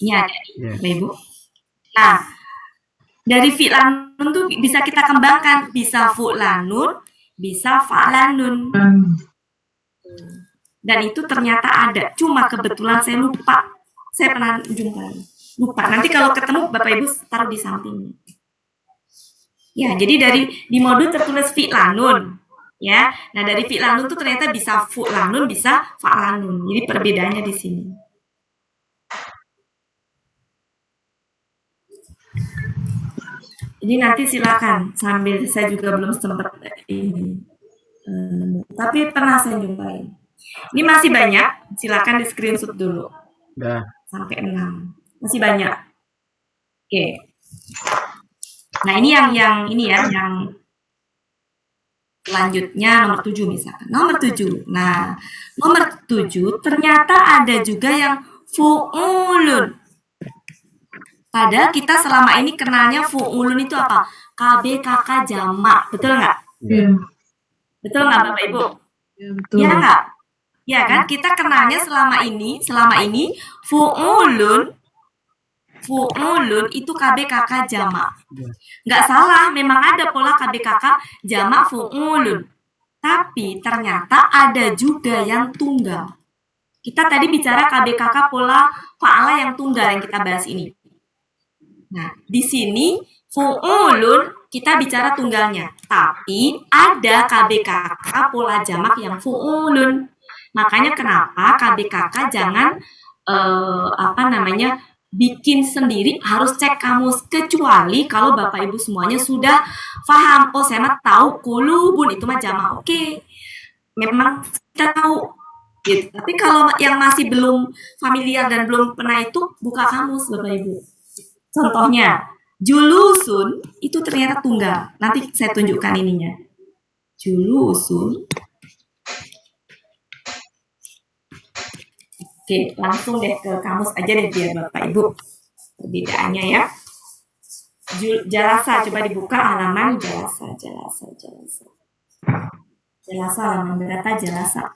Ini ada nih, Bapak Ibu. Nah, dari fi'lanun tuh bisa kita kembangkan, bisa fu'lanun, bisa fa'lanun. Dan itu ternyata ada, cuma kebetulan saya lupa. Saya pernah jumpai. Lupa. Nanti kalau ketemu Bapak Ibu taruh di samping. Ya, jadi di modul tertulis fi'lanun. Ya. Nah, dari fi'lanun tuh ternyata bisa fu'lanun, bisa fa'lanun. Jadi perbedaannya di sini. Jadi nanti silakan sambil saya juga belum sempat ini. Tapi pernah saya jumpai. Ini masih banyak, silakan di screenshot dulu. Dah. Sampai 6. Masih banyak. Oke. Nah, ini yang ini ya, yang selanjutnya nomor 7 misalkan. Nomor 7. Nah, nomor 7 ternyata ada juga yang fu'ulun. Padahal kita selama ini kenalnya fu'ulun itu apa? KBKK jamak. Betul nggak? Iya. Betul nggak Bapak Ibu? Ya, betul. Iya nggak? Ya kan, kita kenalnya selama ini fu'ulun itu KBKK jamak. Nggak salah, memang ada pola KBKK jamak fu'ulun. Tapi ternyata ada juga yang tunggal. Kita tadi bicara KBKK pola fa'ala yang tunggal yang kita bahas ini. Nah, di sini fu'ulun kita bicara tunggalnya. Tapi ada KBKK pola jamak yang fu'ulun. Makanya kenapa KBKK jangan bikin sendiri, harus cek kamus, kecuali kalau Bapak Ibu semuanya sudah paham. Oh, saya mah tahu kulubun itu mah jamak. Oke. Memang kita tahu gitu. Tapi kalau yang masih belum familiar dan belum pernah itu, buka kamus Bapak Ibu. Contohnya, julusun itu ternyata tunggal. Nanti saya tunjukkan ininya. Julusun. Oke, langsung deh ke kamus aja deh biar Bapak Ibu perbedaannya ya. Jalasa, coba dibuka halaman jalasa. Jalasa halaman berapa jalasa?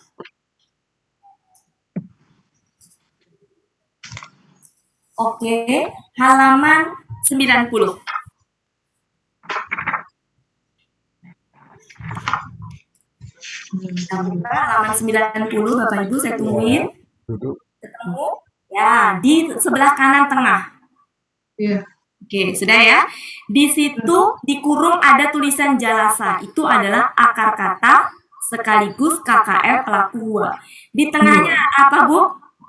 Oke, halaman 90. Kita buka halaman 90, Bapak Ibu, saya tungguin. Duduk. Ketemu? Ya, di sebelah kanan tengah. Iya. Oke, sudah ya. Di situ di kurung ada tulisan jalasa. Itu adalah akar kata sekaligus KKR pelaku gua. Di tengahnya apa, Bu?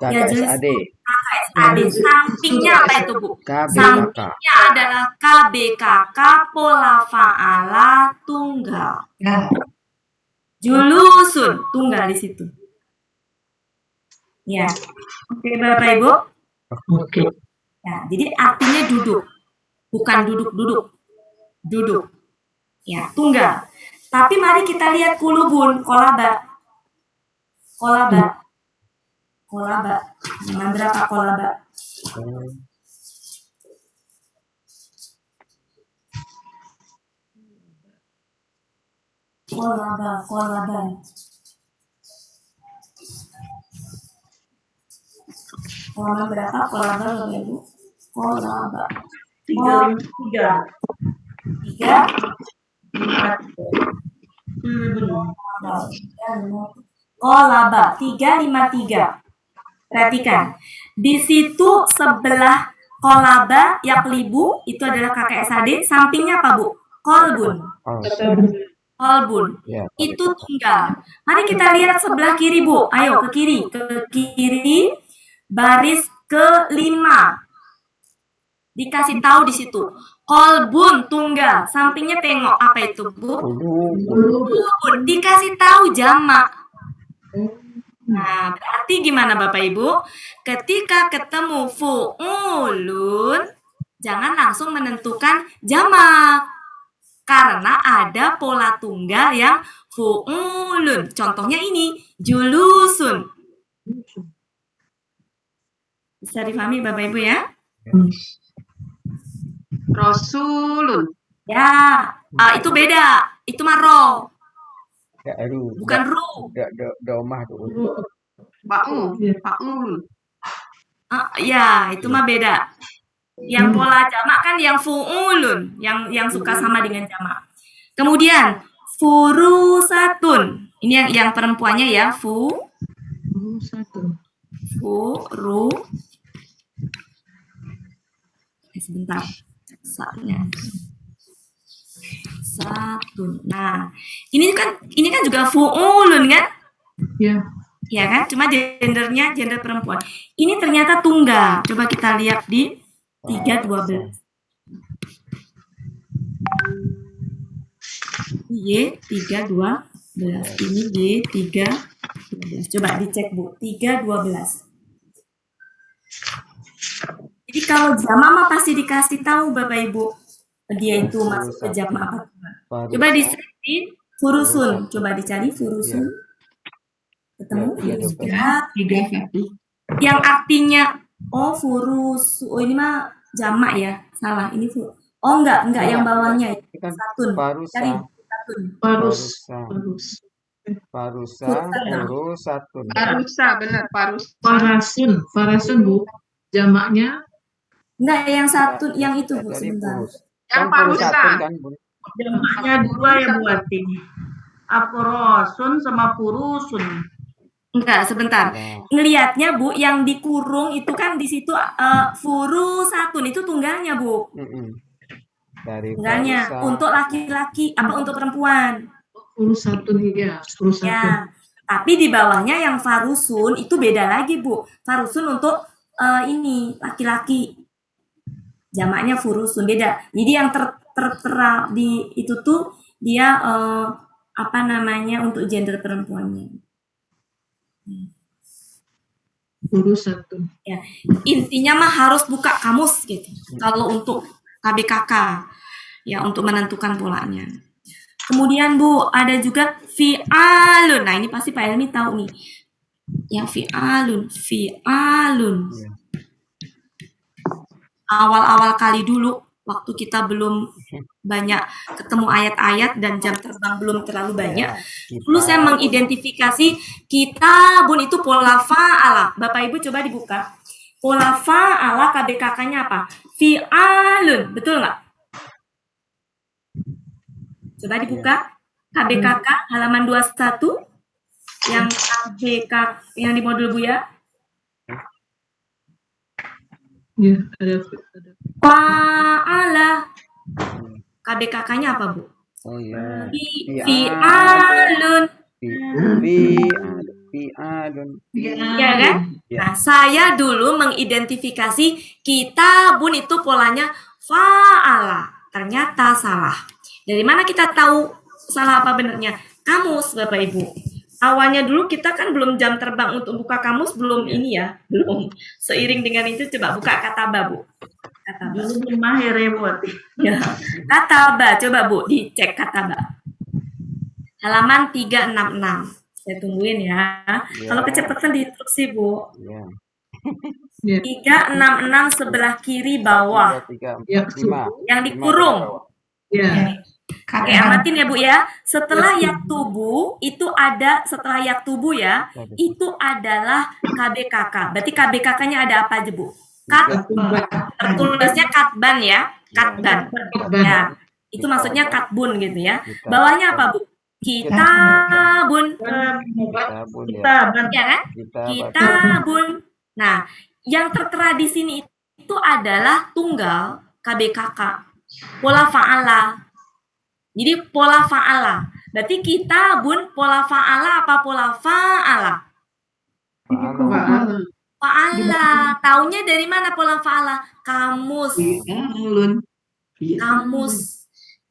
Ya, jelas KKSAD. KKSAD. Sampingnya apa itu, Bu? KBKK. Sampingnya adalah KBKK pola faala tunggal. Ya. Julusun tunggal di situ. Ya. Oke, Bapak Ibu. Oke. Ya, jadi artinya duduk. Bukan duduk-duduk. Duduk. Ya, tunggal. Tapi mari kita lihat kulubun, kolaba. Kolaba. Halaman berapa kolaba? Kolaba. Halaman berapa kolaba, Bapak Ibu? Kolaba. 353. 3. Kolaba 353. Perhatikan. Di situ sebelah kolaba yaklibu itu adalah KKSAD, sampingnya apa, Bu? Kolbun. Ya. Itu tunggal. Mari kita lihat sebelah kiri, Bu. Ayo ke kiri. Ke kiri baris ke-5. Dikasih tahu di situ. Kolbun tunggal. Sampingnya tengok apa itu, Bu? Kulubun. Dikasih tahu jamak. Nah, berarti gimana Bapak Ibu? Ketika ketemu fu'ulun, jangan langsung menentukan jamak. Karena ada pola tunggal yang fu'ulun. Contohnya ini, julusun. Bisa difahami Bapak Ibu ya? Rasulun. Ya, itu beda. Itu maro, bukan ru. Domah tuh. Fa'ulun. Ya, itu mah beda. Yang pola jamak kan yang fu'ulun, yang suka sama dengan jamak. Kemudian furusatun. Ini yang perempuannya ya, furu. Sebentar. Satun. Nah, ini kan juga fu'ulun kan? Iya. Ya kan? Cuma gendernya gender perempuan. Ini ternyata tunggal. Coba kita lihat di 312. Y312. Ini Y312. Coba dicek, Bu. 312. Jadi kalau jamak mah pasti dikasih tahu Bapak Ibu. Dia itu masuk ke jamak apa? Coba dicari furusun. Coba dicari furusun. Ketemu? Yang artinya furus. Oh, ini mah jamak ya. Salah. Ini enggak yang bawahnya. Satun. Cari satun. Parusa, benar, Farasun, Bu. Jamaknya enggak yang satun, yang itu, Bu, sebentar. Yang parusa. Jamaknya 2 ya Bu Ati. Afrosun sama furusun. Enggak, sebentar. Ngelihatnya, Bu, yang dikurung itu kan di situ furusatun itu tunggalnya, Bu. Tunggalnya untuk laki-laki apa untuk perempuan? Furusatun ya. Ya. Tapi di bawahnya yang farusun itu beda lagi, Bu. Farusun untuk ini laki-laki. Jamaknya furusun beda. Jadi yang tertera di itu tuh dia untuk gender perempuannya. Furusatun. Ya, intinya mah harus buka kamus gitu. Kalau untuk KBKK ya untuk menentukan polanya. Kemudian Bu, ada juga fi'alun. Nah, ini pasti Pak Elmi tahu nih. Yang fi'alun. Awal-awal kali dulu waktu kita belum banyak ketemu ayat-ayat dan jam terbang belum terlalu banyak. Dulu saya mengidentifikasi kitabun itu pola fa'ala. Bapak Ibu coba dibuka. Pola fa'ala KBKK-nya apa? Fi'alun, betul nggak? Coba dibuka. KBKK halaman 21 yang KBK yang di modul Buya. Ya, ada. Fa'ala. KBKK-nya apa, Bu? Oh iya. Fi'alun. Fi'alun. Ya kan? Nah, saya dulu mengidentifikasi kitabun itu polanya fa'ala. Ternyata salah. Dari mana kita tahu salah apa benernya? Kamus, Bapak Ibu. Awalnya dulu kita kan belum jam terbang untuk buka kamus, belum ini ya, belum. Seiring dengan itu coba buka kataba, Bu. Kataba. Dulu belum mahir ya, Bu Wati. Ya. Kataba, coba Bu dicek kataba. Halaman 366. Saya tungguin ya. Kalau kecepatan di instruksi, Bu. Ya. 366 sebelah kiri bawah. 3, 4, Ya, 5. Yang dikurung. Ya. Oke, amatin ya Bu ya. Setelah yaktubu itu ada setelah yaktubu ya, itu adalah KBKK. Berarti KBKK-nya ada apa aja Bu? Tertulisnya katban ya, katban. Ya, itu maksudnya katbun gitu ya. Bawahnya apa Bu? Kitabun. Ya kan? Kitabun. Nah, yang tertera di sini itu adalah tunggal KBKK. Pola fa'ala. Jadi pola fa'ala. Berarti kitabun pola fa'ala apa pola fa'ala? Fa'ala. Taunya dari mana pola fa'ala? Kamus.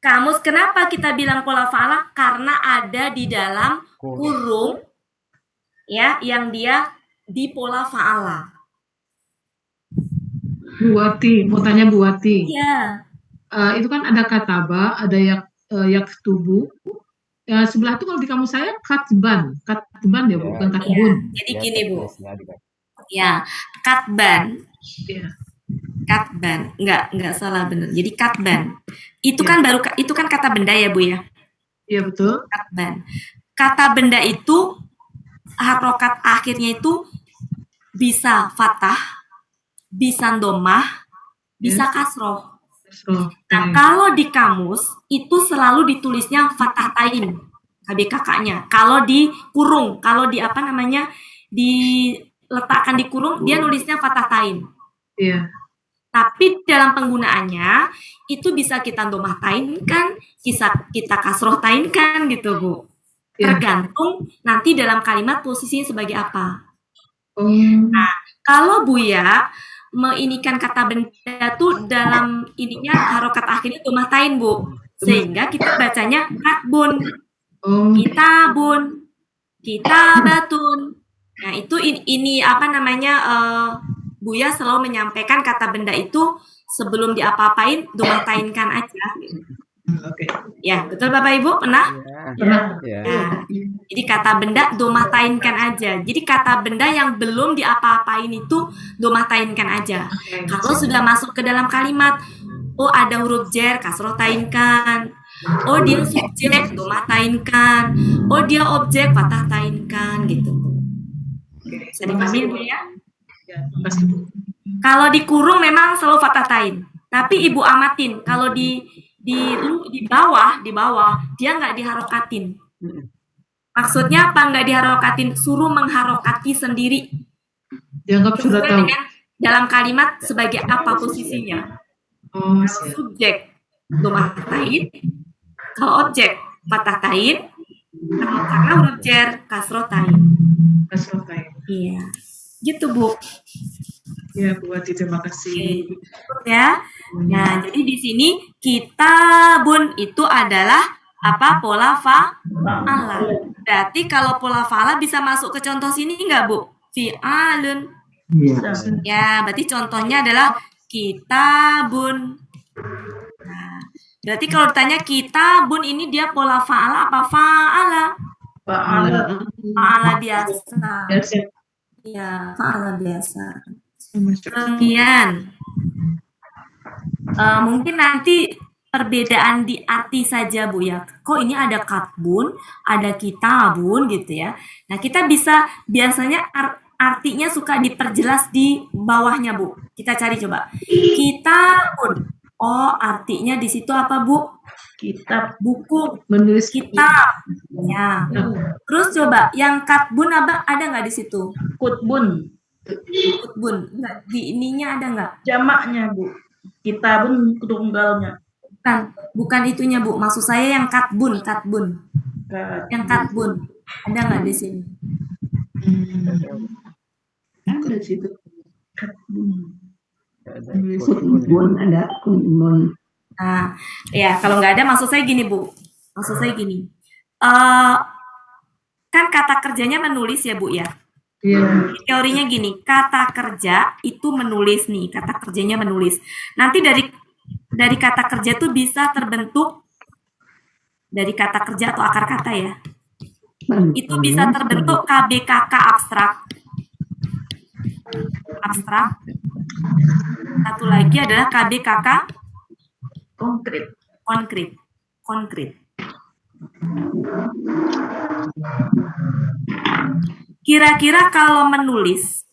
Kamus. Kenapa kita bilang pola fa'ala? Karena ada di dalam kurung ya, yang dia di pola fa'ala. Bu Wati, mau tanya Bu Wati. Iya. Itu kan ada kataba, ada yaktubu. Sebelah itu kalau di kamus saya katban ya Bu, bukan katbun. Jadi gini Bu. Ya, katban. Katban, enggak salah benar. Jadi katban. Itu kan itu kan kata benda ya Bu ya. Iya betul. Katban. Kata benda itu harokat akhirnya itu bisa fathah, bisa domah, bisa kasroh. Nah, kalau di kamus itu selalu ditulisnya fathah tain KBKK-nya. Kalau di kurung, kalau di apa namanya diletakkan di kurung, dia nulisnya fathah tain. Iya. Tapi dalam penggunaannya itu bisa kita domah tainkan, kita kasroh tainkan gitu Bu. Tergantung nanti dalam kalimat posisinya sebagai apa. Nah, kalau Buya menginikan kata benda tuh dalam ininya harokat akhirnya domah tain Bu, sehingga kita bacanya katbun, kitabun, kitabatun. Nah itu ini apa namanya Buya selalu menyampaikan kata benda itu sebelum diapa-apain domah tainkan aja. Oke. Ya betul Bapak Ibu pernah? Pernah. Nah, jadi kata benda domah tainkan aja. Jadi kata benda yang belum diapa-apain itu domah tainkan aja. Kalau sudah masuk ke dalam kalimat, oh ada huruf jer, kasroh tainkan. Oh dia subjek, domah tainkan. Oh dia objek, fathah tainkan gitu. Bisa dipahami ya? Kalau dikurung memang selalu fathah tain. Tapi Ibu amatin kalau di bawah dia nggak diharokatin. Maksudnya apa nggak diharokatin? Suruh mengharokati sendiri. Dianggap sudah tahu. Dengan dalam kalimat sebagai apa posisinya? Kalau subjek domah tain, kalau objek fathah tain, karena huruf jer kasroh tain. Kasroh tain. Iya, gitu Bu. Ya Bu Wati, terima kasih. Ya. Nah, jadi di sini kitabun itu adalah apa? Pola fa'ala. Berarti kalau pola fa'ala bisa masuk ke contoh sini enggak, Bu? Fi'alun. Ya, berarti contohnya adalah kitabun. Nah, berarti kalau ditanya kitabun ini dia pola fa'ala apa fa'ala? Fa'ala biasa. Ya, fa'ala biasa. Kemudian Mungkin nanti perbedaan di arti saja Bu ya. Kok ini ada katbun, ada kitabun gitu ya. Nah kita bisa biasanya artinya suka diperjelas di bawahnya Bu. Kita cari coba. Kitabun. Oh artinya di situ apa Bu? Kitab, Buku. Menulis Kitab. Ya. Terus coba yang katbun ada nggak di situ? kutbun, Kutbun. Nggak, di ininya ada nggak? jamaknya Bu. Kitabun tunggalnya. Bukan itunya Bu. Maksud saya yang katbun. Kat- Yang katbun. Ada nggak di sini? ada di situ. Katbun. Menulis ada kunbun. Nah, ya kalau nggak ada maksud saya gini Bu. Maksud saya gini. Kan kata kerjanya menulis ya Bu ya. Iya. Teorinya gini, kata kerja itu menulis nih, kata kerjanya menulis. Nanti dari kata kerja tuh bisa terbentuk dari kata kerja atau akar kata ya. Itu bisa terbentuk KBKK abstrak. Satu lagi adalah KBKK konkret. Kira-kira kalau menulis,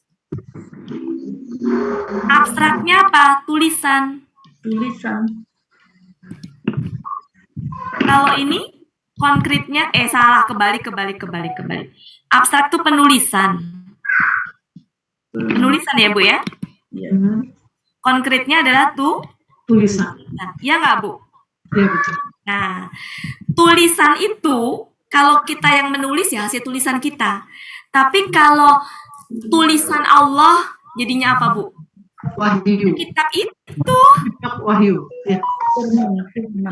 abstraknya apa? Tulisan. Kalau ini konkretnya, salah, kebalik. Abstrak tuh penulisan. Penulisan ya Bu ya? Ya. Konkretnya adalah Tulisan. Ya nggak Bu? Iya betul. Nah, tulisan itu kalau kita yang menulis ya hasil tulisan kita. Tapi kalau tulisan Allah jadinya apa Bu? Wahyu. Kitab itu. Kitab Wahyu. Ya.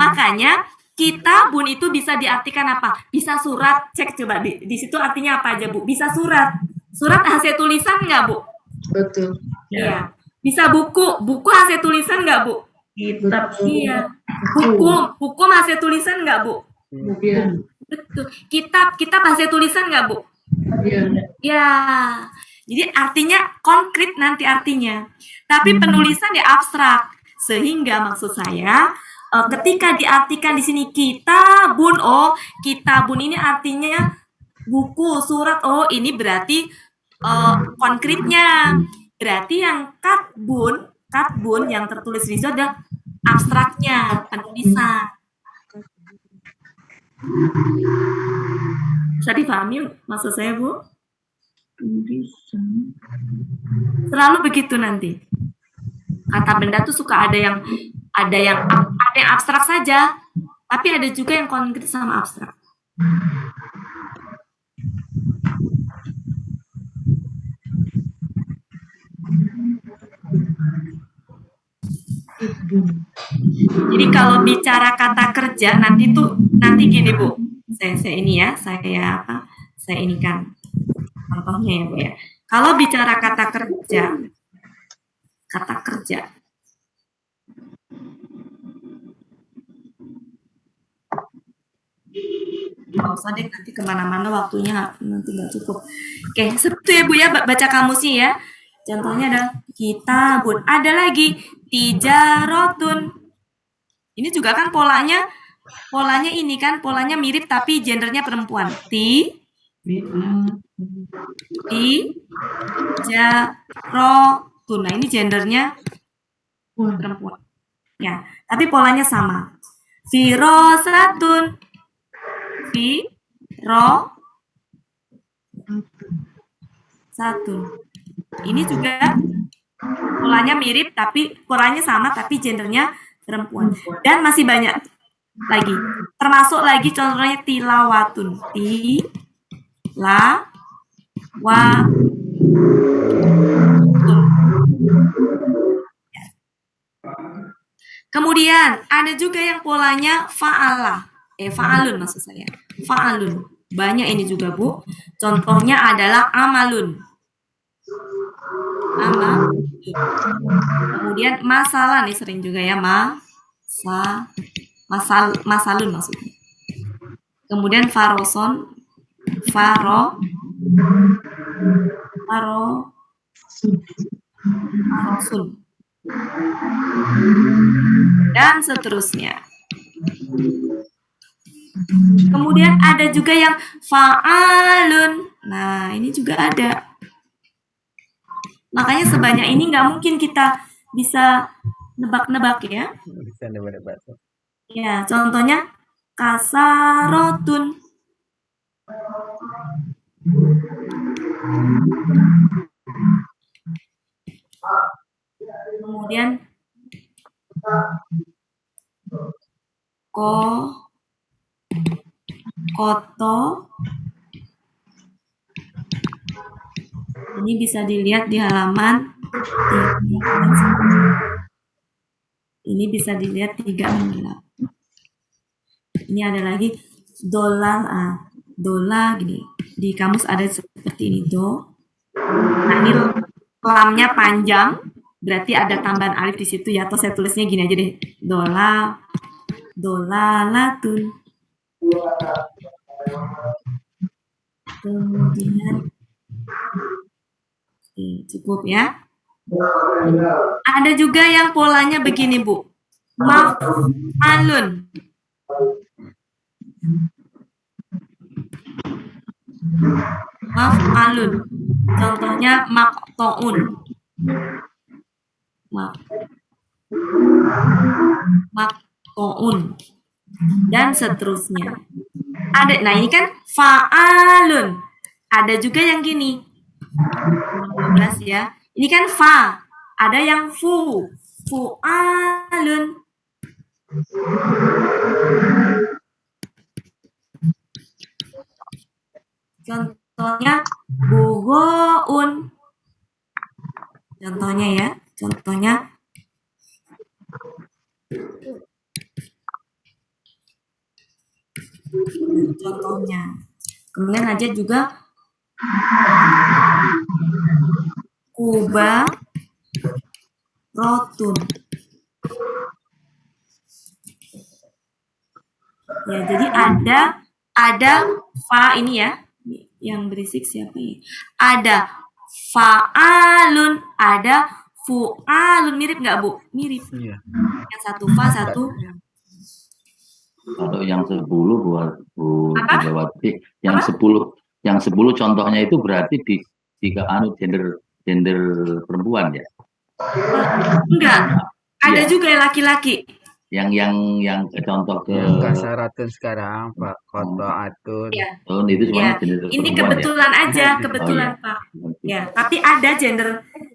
Makanya kitabun itu bisa diartikan apa? Bisa surat. Cek coba di situ artinya apa aja Bu? Bisa surat. Surat hasil tulisan nggak Bu? Betul. Iya. Bisa buku. Buku hasil tulisan nggak Bu? Kitab. Iya. Hukum hasil tulisan nggak Bu? Iya. Betul. Kitab hasil tulisan nggak Bu? Iya. Ya. Jadi artinya konkret nanti artinya. Tapi penulisan ya abstrak. Sehingga maksud saya ketika diartikan di sini kitabun, kitabun ini artinya buku, surat. Oh, ini berarti konkretnya. Berarti yang katbun yang tertulis di situ ada abstraknya, penulisan. Bisa dipahami maksud saya Bu? Tulisan. Selalu begitu nanti. Kata benda tuh suka ada yang abstrak saja, tapi ada juga yang konkret sama abstrak. Jadi kalau bicara kata kerja nanti gini Bu. Saya ini kan contohnya ya Bu ya. Kalau bicara kata kerja nggak usah deh nanti kemana-mana waktunya nanti nggak cukup. Oke, satu ya Bu ya baca kamusnya ya. Contohnya ada kitabun, ada lagi tijarotun. Ini juga kan polanya ini kan polanya mirip tapi gendernya perempuan. Tijarotun. Nah ini gendernya perempuan. Ya, tapi polanya sama. Firosatun. Satu. Ini juga polanya mirip tapi polanya sama tapi gendernya perempuan. Dan masih banyak lagi. Termasuk lagi contohnya tilawatun. Kemudian ada juga yang polanya fa'alun maksud saya. Fa'alun. Banyak ini juga Bu. Contohnya adalah amalun. Kemudian masalah nih sering juga ya masalun maksudnya. Kemudian farosun. dan seterusnya. Kemudian ada juga yang fa'alun. Nah, ini juga ada. Makanya sebanyak ini nggak mungkin kita bisa nebak-nebak ya. Bisa debat-debat. Ya, contohnya kasarotun. Kemudian koto. Ini bisa dilihat di halaman 3. Ini bisa dilihat 3. Ini ada lagi dola gini. Di kamus ada seperti ini do. Nah, ini lamnya panjang, berarti ada tambahan alif di situ ya. Atau saya tulisnya gini aja deh. Dolalatun. Kemudian cukup ya. Ada juga yang polanya begini, Bu. Maf'alun. Maf'alun. Contohnya maqta'un. Maqta'un. Dan seterusnya. Ada, nah ini kan fa'alun. Ada juga yang gini. 12 ya. Ini kan fa. Ada yang fu'alun. Contohnya buhoun. Contohnya ya. Contohnya. Kemudian aja juga kuba rotun. Ya, jadi ada fa ini ya. Yang berisik siapa ya? Ada fa'alun, ada fu'alun. Mirip nggak, Bu? Mirip. Iya. Yang satu fa, satu. Kalau yang 10 buat Bu Megawati, yang 10 contohnya itu berarti di gender perempuan ya? Enggak. Ada Ya. juga yang laki-laki. Yang contoh ke Kasaratun sekarang, Pak. Kotoatun. Ya. oh, itu semuanya Ya. gender Ini perempuan kebetulan aja, kebetulan Oh, iya. Pak. Ya, tapi ada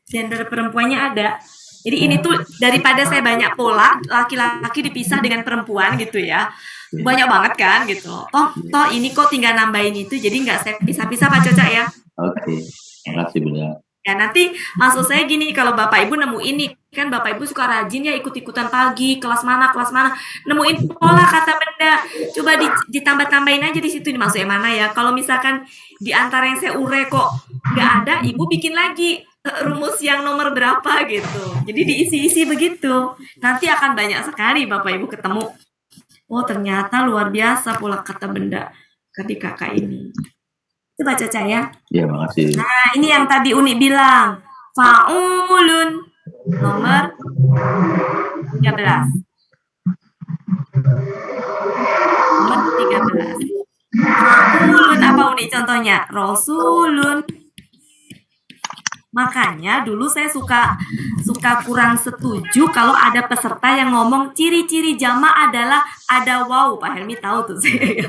gender perempuannya ada. Jadi ini tuh daripada saya banyak pola laki-laki dipisah dengan perempuan gitu ya. Banyak banget kan gitu. Toh ini kok tinggal nambahin itu jadi nggak saya pisah-pisah Pak Coca ya. Oke, makasih Bunda. Ya nanti maksud saya gini, kalau Bapak Ibu nemu ini, kan Bapak Ibu suka rajin ya ikut-ikutan pagi, kelas mana, nemuin pola kata benda, coba ditambah-tambahin aja di situ, dimasuk yang mana ya. Kalau misalkan di antara yang saya ure kok nggak ada, Ibu bikin lagi rumus yang nomor berapa gitu. Jadi diisi-isi begitu. Nanti akan banyak sekali Bapak Ibu ketemu. Oh ternyata luar biasa pola kata benda di kakak ini. Itu baca saya. Ya, makasih. Nah, ini yang tadi Uni bilang. Fa'ulun. Nomor 13. Nomor 13. Fa'ulun apa Uni contohnya? Rasulun. Makanya dulu saya suka kurang setuju kalau ada peserta yang ngomong ciri-ciri jama' adalah ada waw. Pak Helmi tahu tuh saya.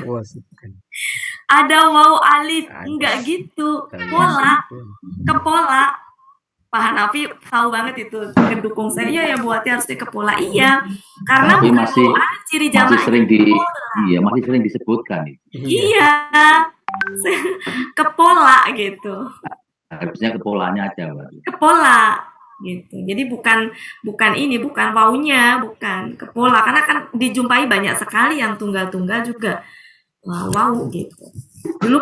Ada waw alif, enggak gitu. Kepola. Pak Hanafi tahu banget itu, mendukung saya ya buatnya harus kepola. Iya, karena Tapi bukan masih ciri jamaah. masih sering disebutkan. Iya, kepola gitu. Harusnya kepolanya aja, Pak. Kepola gitu. Jadi bukan wawunya, bukan kepola, karena kan dijumpai banyak sekali yang tunggal-tunggal juga. Wow gitu. Dulu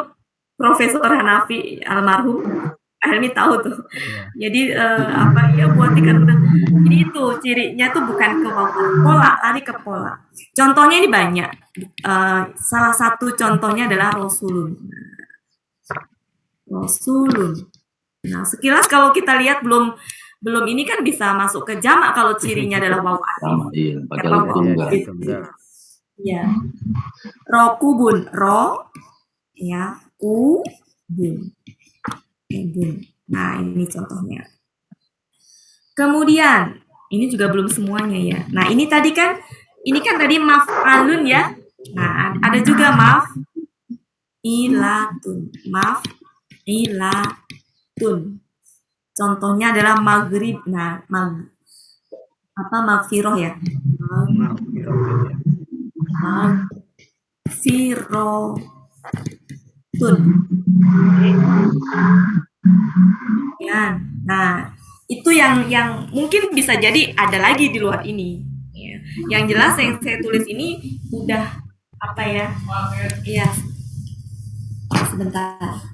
Profesor Hanafi almarhum Helmi tahu tuh. Jadi buat ikan udang. Jadi itu cirinya tuh bukan ke pola, lari ke pola. Contohnya ini banyak. Salah satu contohnya adalah Rasulun. Nah, sekilas kalau kita lihat belum belum ini kan bisa masuk ke jamak kalau cirinya adalah wawu atif. Sama, iya, pakai Wawu wawu tunggal. atif. Ya. Rokubun, ya, kubun. Nah, ini contohnya. Kemudian, ini juga belum semuanya ya. Nah, ini tadi maf'alun ya. Nah, ada juga maf'ilatun. Maf'ilatun. Contohnya adalah maghrib. Nah, magfiroh ya. Magfirotun. Ya. Nah, itu yang mungkin bisa jadi ada lagi di luar ini. Ya. Yang jelas yang saya tulis ini udah apa ya? Iya. Sebentar.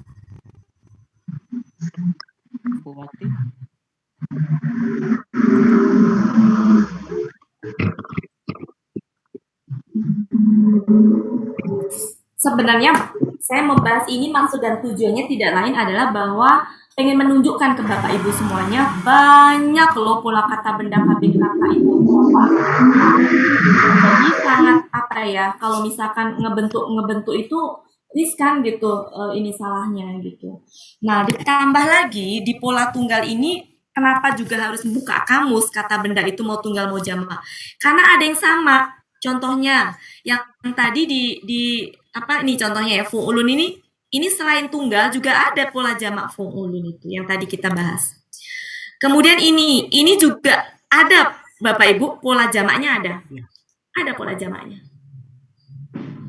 Sebenarnya saya membahas ini maksud dan tujuannya tidak lain adalah bahwa pengen menunjukkan ke Bapak Ibu semuanya banyak loh pola kata benda KBKK itu. Jadi sangat apa ya, kalau misalkan ngebentuk itu riskan gitu, ini salahnya gitu. Nah, ditambah lagi di pola tunggal ini kenapa juga harus buka kamus kata benda itu mau tunggal mau jamak? Karena ada yang sama. Contohnya yang tadi di apa ini contohnya ya, fu'ulun ini selain tunggal juga ada pola jamak fu'ulun itu yang tadi kita bahas. Kemudian ini juga ada Bapak Ibu pola jamaknya ada. Ada pola jamaknya.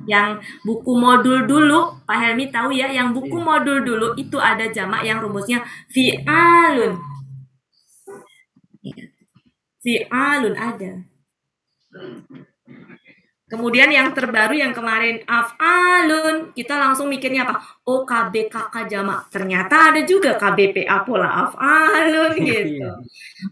Yang buku modul dulu, Pak Helmi tahu ya, yang buku modul dulu itu ada jamak yang rumusnya fi'alun. Fi'alun ada. Kemudian yang terbaru yang kemarin af'alun, kita langsung mikirnya apa? Oh, KBKK jamak. Ternyata ada juga KBPA pola af'alun gitu.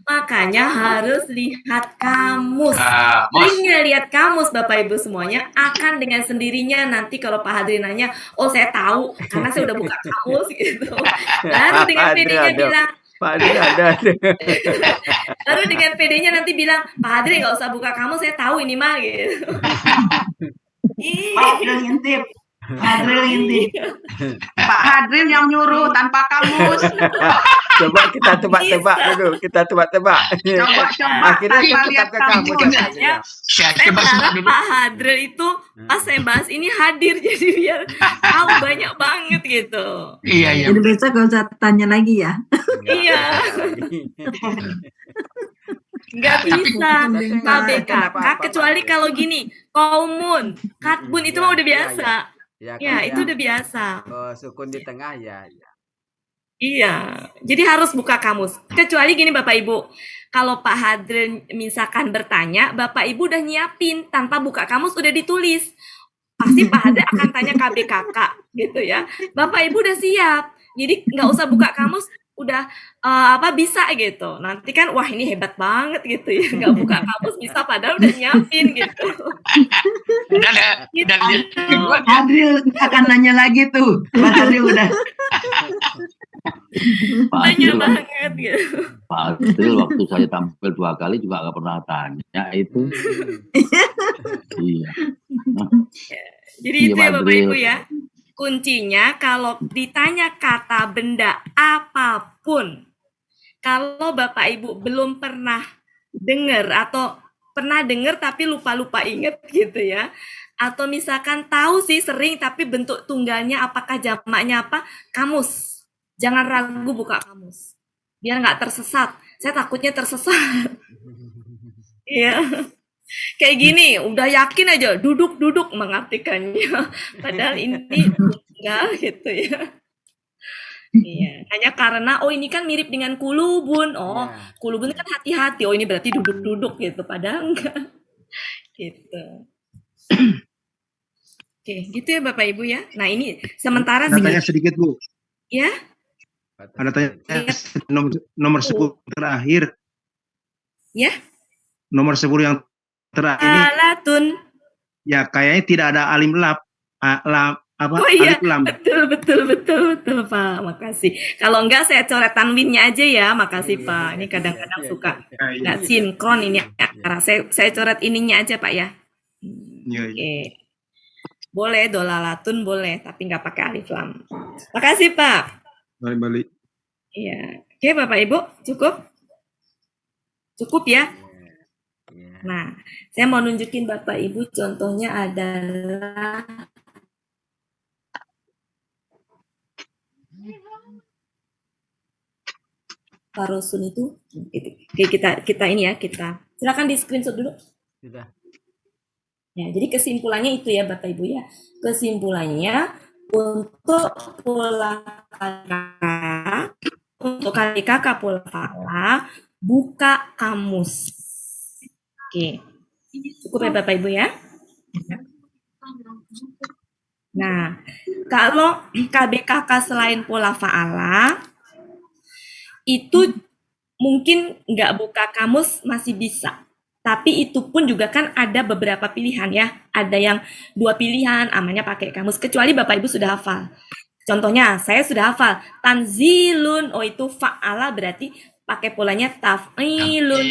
Makanya harus lihat kamus. Dengan lihat kamus Bapak Ibu semuanya akan dengan sendirinya nanti kalau Pak Hadri nanya, oh saya tahu karena saya udah buka kamus gitu. Baru dengan PD-nya bilang, Pak Hadri ada. baru dengan PD-nya nanti bilang, Pak Hadri nggak usah buka kamus, saya tahu ini mah gitu. Pak Hadril ngintip. Pak Hadril yang nyuruh tanpa kamus. Coba kita tebak-tebak dulu. Coba. Akhirnya tanpa kita lihat ke kamu. kamus. Saya harap Pak Hadril itu pas saya bahas ini hadir jadi biar tahu banyak banget gitu. Iya. Jadi besok gak usah tanya lagi ya. Iya. Nggak bisa KBKK kecuali kalau gini, kaumun, katbun itu mah udah biasa. Ya, itu udah biasa. Oh, sukun di tengah ya. Iya, jadi harus buka kamus. Kecuali gini Bapak Ibu, kalau Pak Hadril misalkan bertanya, Bapak Ibu udah nyiapin tanpa buka kamus udah ditulis. Pasti Pak Hadril akan tanya KBKK gitu ya. Bapak Ibu udah siap, jadi nggak usah buka kamus, udah bisa gitu. Nanti kan wah ini hebat banget gitu ya, nggak buka kamus bisa padahal udah nyiapin gitu. Dan Hadril akan nanya lagi tuh. Pak Hadril udah. Banyak banget gitu. Pak Hadril waktu saya tampil 2 kali juga nggak pernah tanya itu. Iya. Jadi itu ya Bapak Ibu ya. Kuncinya kalau ditanya kata benda apapun, kalau Bapak Ibu belum pernah dengar atau pernah dengar tapi lupa-lupa inget gitu ya, atau misalkan tahu sih sering tapi bentuk tunggalnya apakah jamaknya apa, kamus. Jangan ragu buka kamus. Biar nggak tersesat. Saya takutnya tersesat. Iya. Kayak gini, udah yakin aja duduk mengartikannya. Padahal ini enggak gitu ya. Iya, hanya karena oh ini kan mirip dengan kulubun. Oh, kulubun kan hati-hati. Oh, ini berarti duduk gitu. Padahal enggak. Gitu. Oke, gitu ya Bapak Ibu ya. Nah, ini sementara tanya sedikit, Bu. Ya. Ada tanya nomor 10 terakhir. Ya. Nomor 10 yang terakhir ini Alatun. ya kayaknya tidak ada alim lam apa Oh iya, alif lam. betul Pak. Makasih. Kalau enggak saya coret tanwinnya aja ya. Makasih Pak. Ini kadang-kadang suka nggak sinkron ini. Saya coret ininya aja Pak ya. Iya, iya. Oke. Boleh dolalatun boleh, tapi nggak pakai alif lam. Makasih Pak. Balik. Iya. Oke Bapak Ibu, cukup? Cukup ya? Iya. Nah, saya mau nunjukin Bapak Ibu contohnya adalah Farosun itu. Oke, kita ini ya, kita silakan di screenshot dulu. Sudah. Ya, jadi kesimpulannya itu ya Bapak Ibu ya. Kesimpulannya untuk pola KKK, untuk KKK pola fa'ala, buka kamus. Oke. Cukup ya Bapak Ibu ya. Nah, kalau KBKK selain pola fa'ala, itu mungkin nggak buka kamus masih bisa. Tapi itu pun juga kan ada beberapa pilihan ya. Ada yang 2 pilihan, amannya pakai kamus. Kecuali Bapak Ibu sudah hafal. Contohnya, saya sudah hafal. Tanzilun, oh itu fa'ala berarti pakai polanya taf'ilun.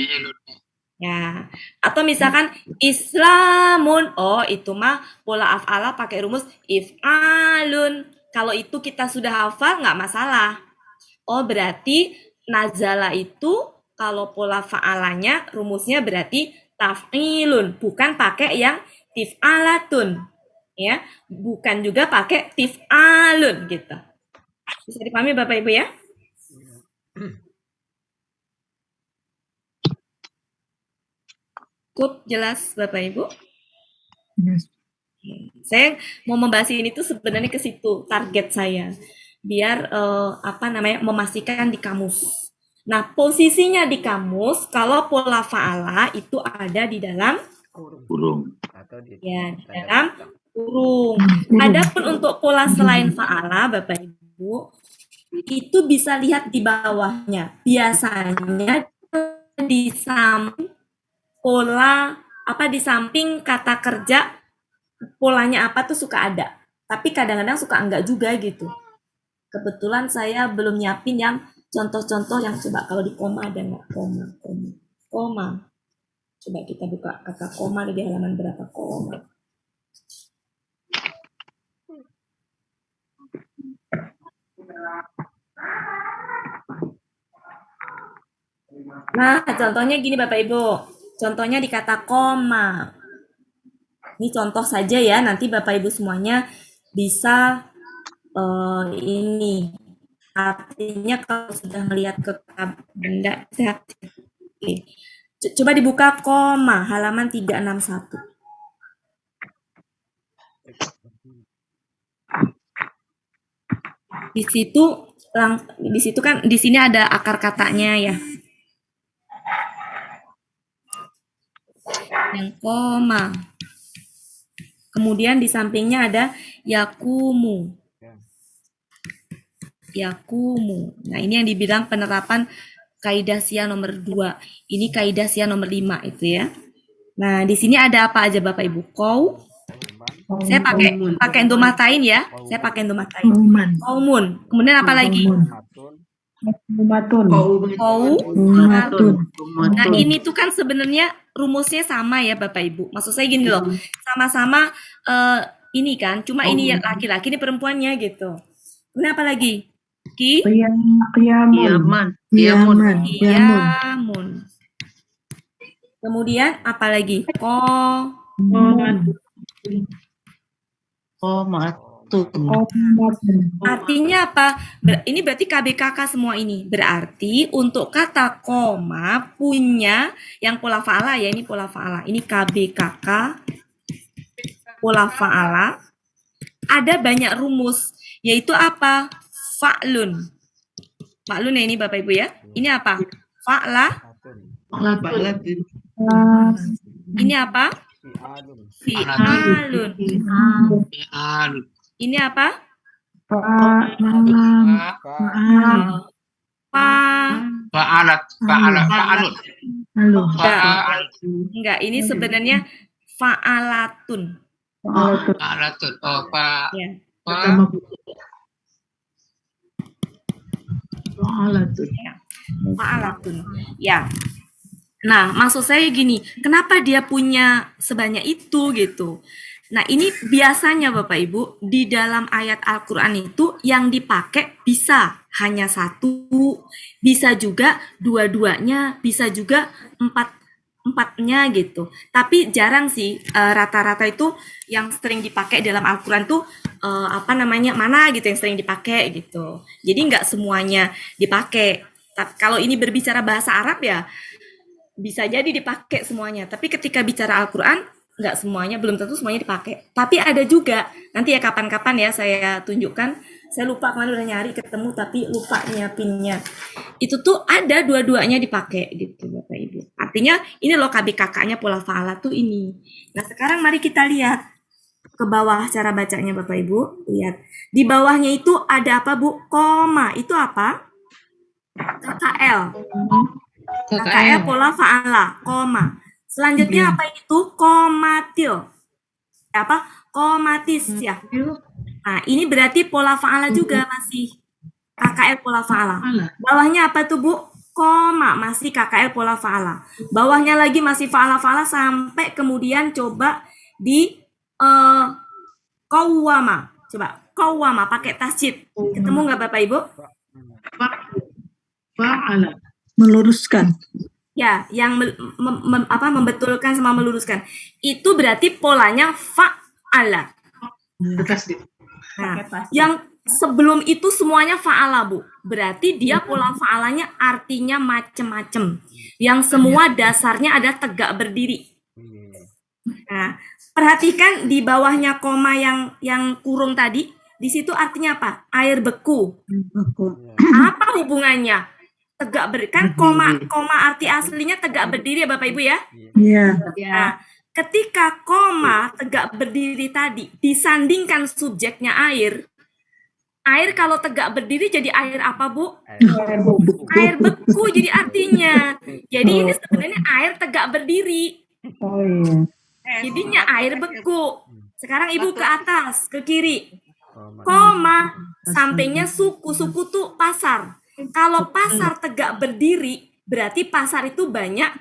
Ya. Atau misalkan Islamun, oh itu mah pola af'ala pakai rumus if'alun. Kalau itu kita sudah hafal nggak masalah. Oh berarti nazala itu kalau pola fa'alanya rumusnya berarti taf'ilun, bukan pakai yang tif'alatun. Ya, bukan juga pakai tif'alun gitu. Bisa dipahami Bapak Ibu ya? Cukup jelas Bapak Ibu? Saya mau membahas ini tuh sebenarnya ke situ target saya. Biar memastikan di kamus. Nah, posisinya di kamus kalau pola fa'ala itu ada di dalam Kurung. Atau di dalam kurung. Adapun untuk pola selain fa'ala Bapak Ibu itu bisa lihat di bawahnya. Biasanya di samping di samping kata kerja polanya apa tuh suka ada. Tapi kadang-kadang suka enggak juga gitu. Kebetulan saya belum nyiapin yang contoh-contoh yang coba kalau di koma ada nggak koma. Coba kita buka kata koma di halaman berapa koma. Nah, contohnya gini Bapak Ibu. Contohnya di kata koma. Ini contoh saja ya, nanti Bapak Ibu semuanya bisa ini artinya kalau sudah melihat ke benda sehat. Oke. Coba dibuka koma halaman 361. Di situ kan di sini ada akar katanya ya. Yang koma. Kemudian di sampingnya ada yakumu. Nah, ini yang dibilang penerapan kaidah SIA nomor 2. Ini kaidah SIA nomor 5 itu ya. Nah, di sini ada apa aja Bapak Ibu? Saya pakai ndomatain ya. Saya pakai ndomatain. Kaumun. Kemudian apa lagi? Kaumatun. Nah, ini tuh kan sebenarnya rumusnya sama ya Bapak Ibu. Maksud saya gini loh. Sama-sama ini kan, cuma ini ya laki-laki ini perempuannya gitu. Kemudian apa lagi? Qiyamun. Kemudian apa lagi? Artinya apa? Ini berarti KBKK semua ini. Berarti untuk kata koma punya yang pola fa'ala ya, ini pola fa'ala. Ini KBKK pola fa'ala. Ada banyak rumus, yaitu apa? Fa'lun. Fa'lun ya ini Bapak Ibu ya. Ini apa? Fa'la. Ini apa? Fi'alun. Ini apa? Enggak, ini sebenarnya fa'alatun. Ya. Pertama Bu. Fa'alatun. Fa'alatun. Ya. Nah, maksud saya gini, kenapa dia punya sebanyak itu gitu? Nah, ini biasanya Bapak Ibu, di dalam ayat Al-Quran itu yang dipakai bisa hanya satu, bisa juga dua-duanya, bisa juga empatnya gitu. Tapi jarang sih, rata-rata itu yang sering dipakai dalam Al-Quran tuh mana gitu yang sering dipakai gitu. Jadi nggak semuanya dipakai. Tapi kalau ini berbicara bahasa Arab ya bisa jadi dipakai semuanya. Tapi ketika bicara Al-Quran, nggak semuanya, belum tentu semuanya dipakai. Tapi ada juga, nanti ya kapan-kapan ya saya tunjukkan. Saya lupa kemarin udah nyari ketemu, tapi lupa nyiapinnya. Itu tuh ada dua-duanya dipakai gitu Bapak Ibu. Artinya ini loh KBKK-nya pola fa'ala tuh ini. Nah sekarang mari kita lihat ke bawah cara bacanya Bapak Ibu. Lihat, di bawahnya itu ada apa Bu? Koma, itu apa? KKL. KKL pola fa'ala, koma. Selanjutnya apa itu? Komatil. Apa? Komatis ya. Nah, ini berarti pola fa'ala juga masih KKL pola fa'ala. Bawahnya apa tuh Bu? Koma, masih KKL pola fa'ala. Bawahnya lagi masih fa'ala sampai kemudian coba di qawwama. Coba qawwama pakai tasjid. Ketemu nggak Bapak Ibu? Fa'ala. Meluruskan. Ya, yang membetulkan sama meluruskan. Itu berarti polanya fa'ala. Nah, yang sebelum itu semuanya fa'ala, Bu. Berarti dia pola fa'alanya artinya macem-macem. Yang semua dasarnya ada tegak berdiri. Nah, perhatikan di bawahnya koma yang kurung tadi. Di situ artinya apa? Air beku. Apa hubungannya? Tegak berdiri, kan koma arti aslinya tegak berdiri ya Bapak Ibu ya? Iya. Nah, ketika koma tegak berdiri tadi disandingkan subjeknya air kalau tegak berdiri jadi air apa Bu? Air beku jadi artinya. Jadi ini sebenarnya air tegak berdiri. Oh iya. Jadinya air beku. Sekarang Ibu ke atas, ke kiri. Koma, sampingnya suku tuh pasar. Kalau pasar tegak berdiri, berarti pasar itu banyak.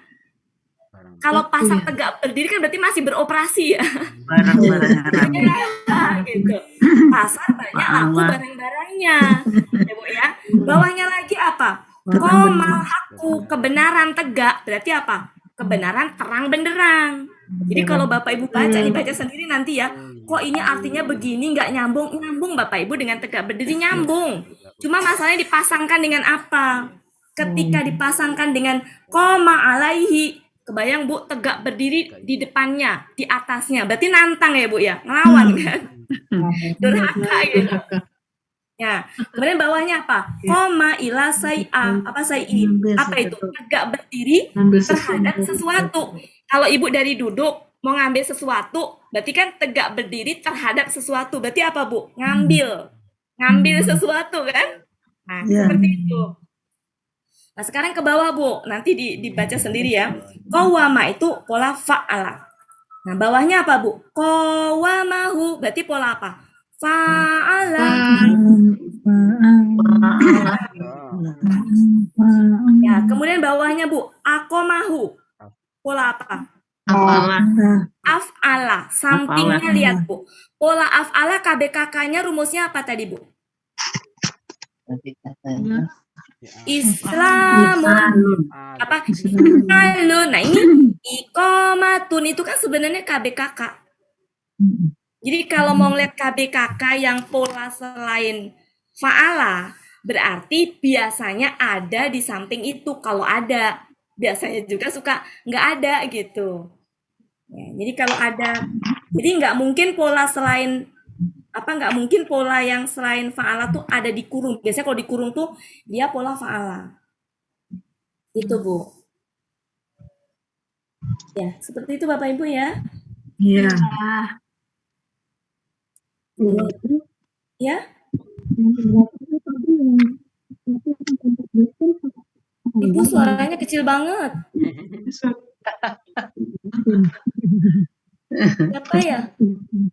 Kalau pasar tegak berdiri kan berarti masih beroperasi ya. Barang-barang gitu. Pasar banyak laku barang-barangnya. Ya Bu ya. Bawahnya lagi apa? Koma haku, kebenaran tegak. Berarti apa? Kebenaran terang benderang. Jadi kalau Bapak Ibu baca sendiri nanti ya. Kok ini artinya begini nggak nyambung? Nyambung Bapak Ibu dengan tegak berdiri nyambung. Cuma masalahnya dipasangkan dengan apa? Ketika dipasangkan dengan koma alaihi, kebayang Bu tegak berdiri di depannya, di atasnya. Berarti nantang ya Bu ya, ngelawan kan? Durhaka gitu. Ya, kemudian bawahnya apa? Koma ila sai'a, apa sai'i? Apa itu? Tegak berdiri terhadap sesuatu. Kalau Ibu dari duduk mau ngambil sesuatu, berarti kan tegak berdiri terhadap sesuatu. Berarti apa Bu? Ngambil sesuatu kan? Nah, seperti itu. Nah, sekarang ke bawah Bu, nanti dibaca sendiri ya. Qawwama itu pola fa'ala. Nah, bawahnya apa Bu? Qawwamahu, berarti pola apa? Fa'ala. Ya, kemudian bawahnya Bu, aqamahu. Pola apa? Af'ala. Sampingnya lihat Bu. Pola af'ala KBKK-nya rumusnya apa tadi Bu? Islamun. Apa? Iqamalun. Nah ini iqamatun itu kan sebenarnya KBKK. Jadi kalau mau ngeliat KBKK yang pola selain fa'ala, berarti biasanya ada di samping itu. Kalau ada, biasanya juga suka nggak ada gitu. Ya, jadi kalau ada, jadi nggak mungkin pola selain nggak mungkin pola yang selain fa'ala tuh ada di kurung. Biasanya kalau di kurung tuh dia pola fa'ala. Itu Bu. Ya, seperti itu Bapak Ibu ya. Iya. Ya. Ibu suaranya kecil banget. Siapa ya?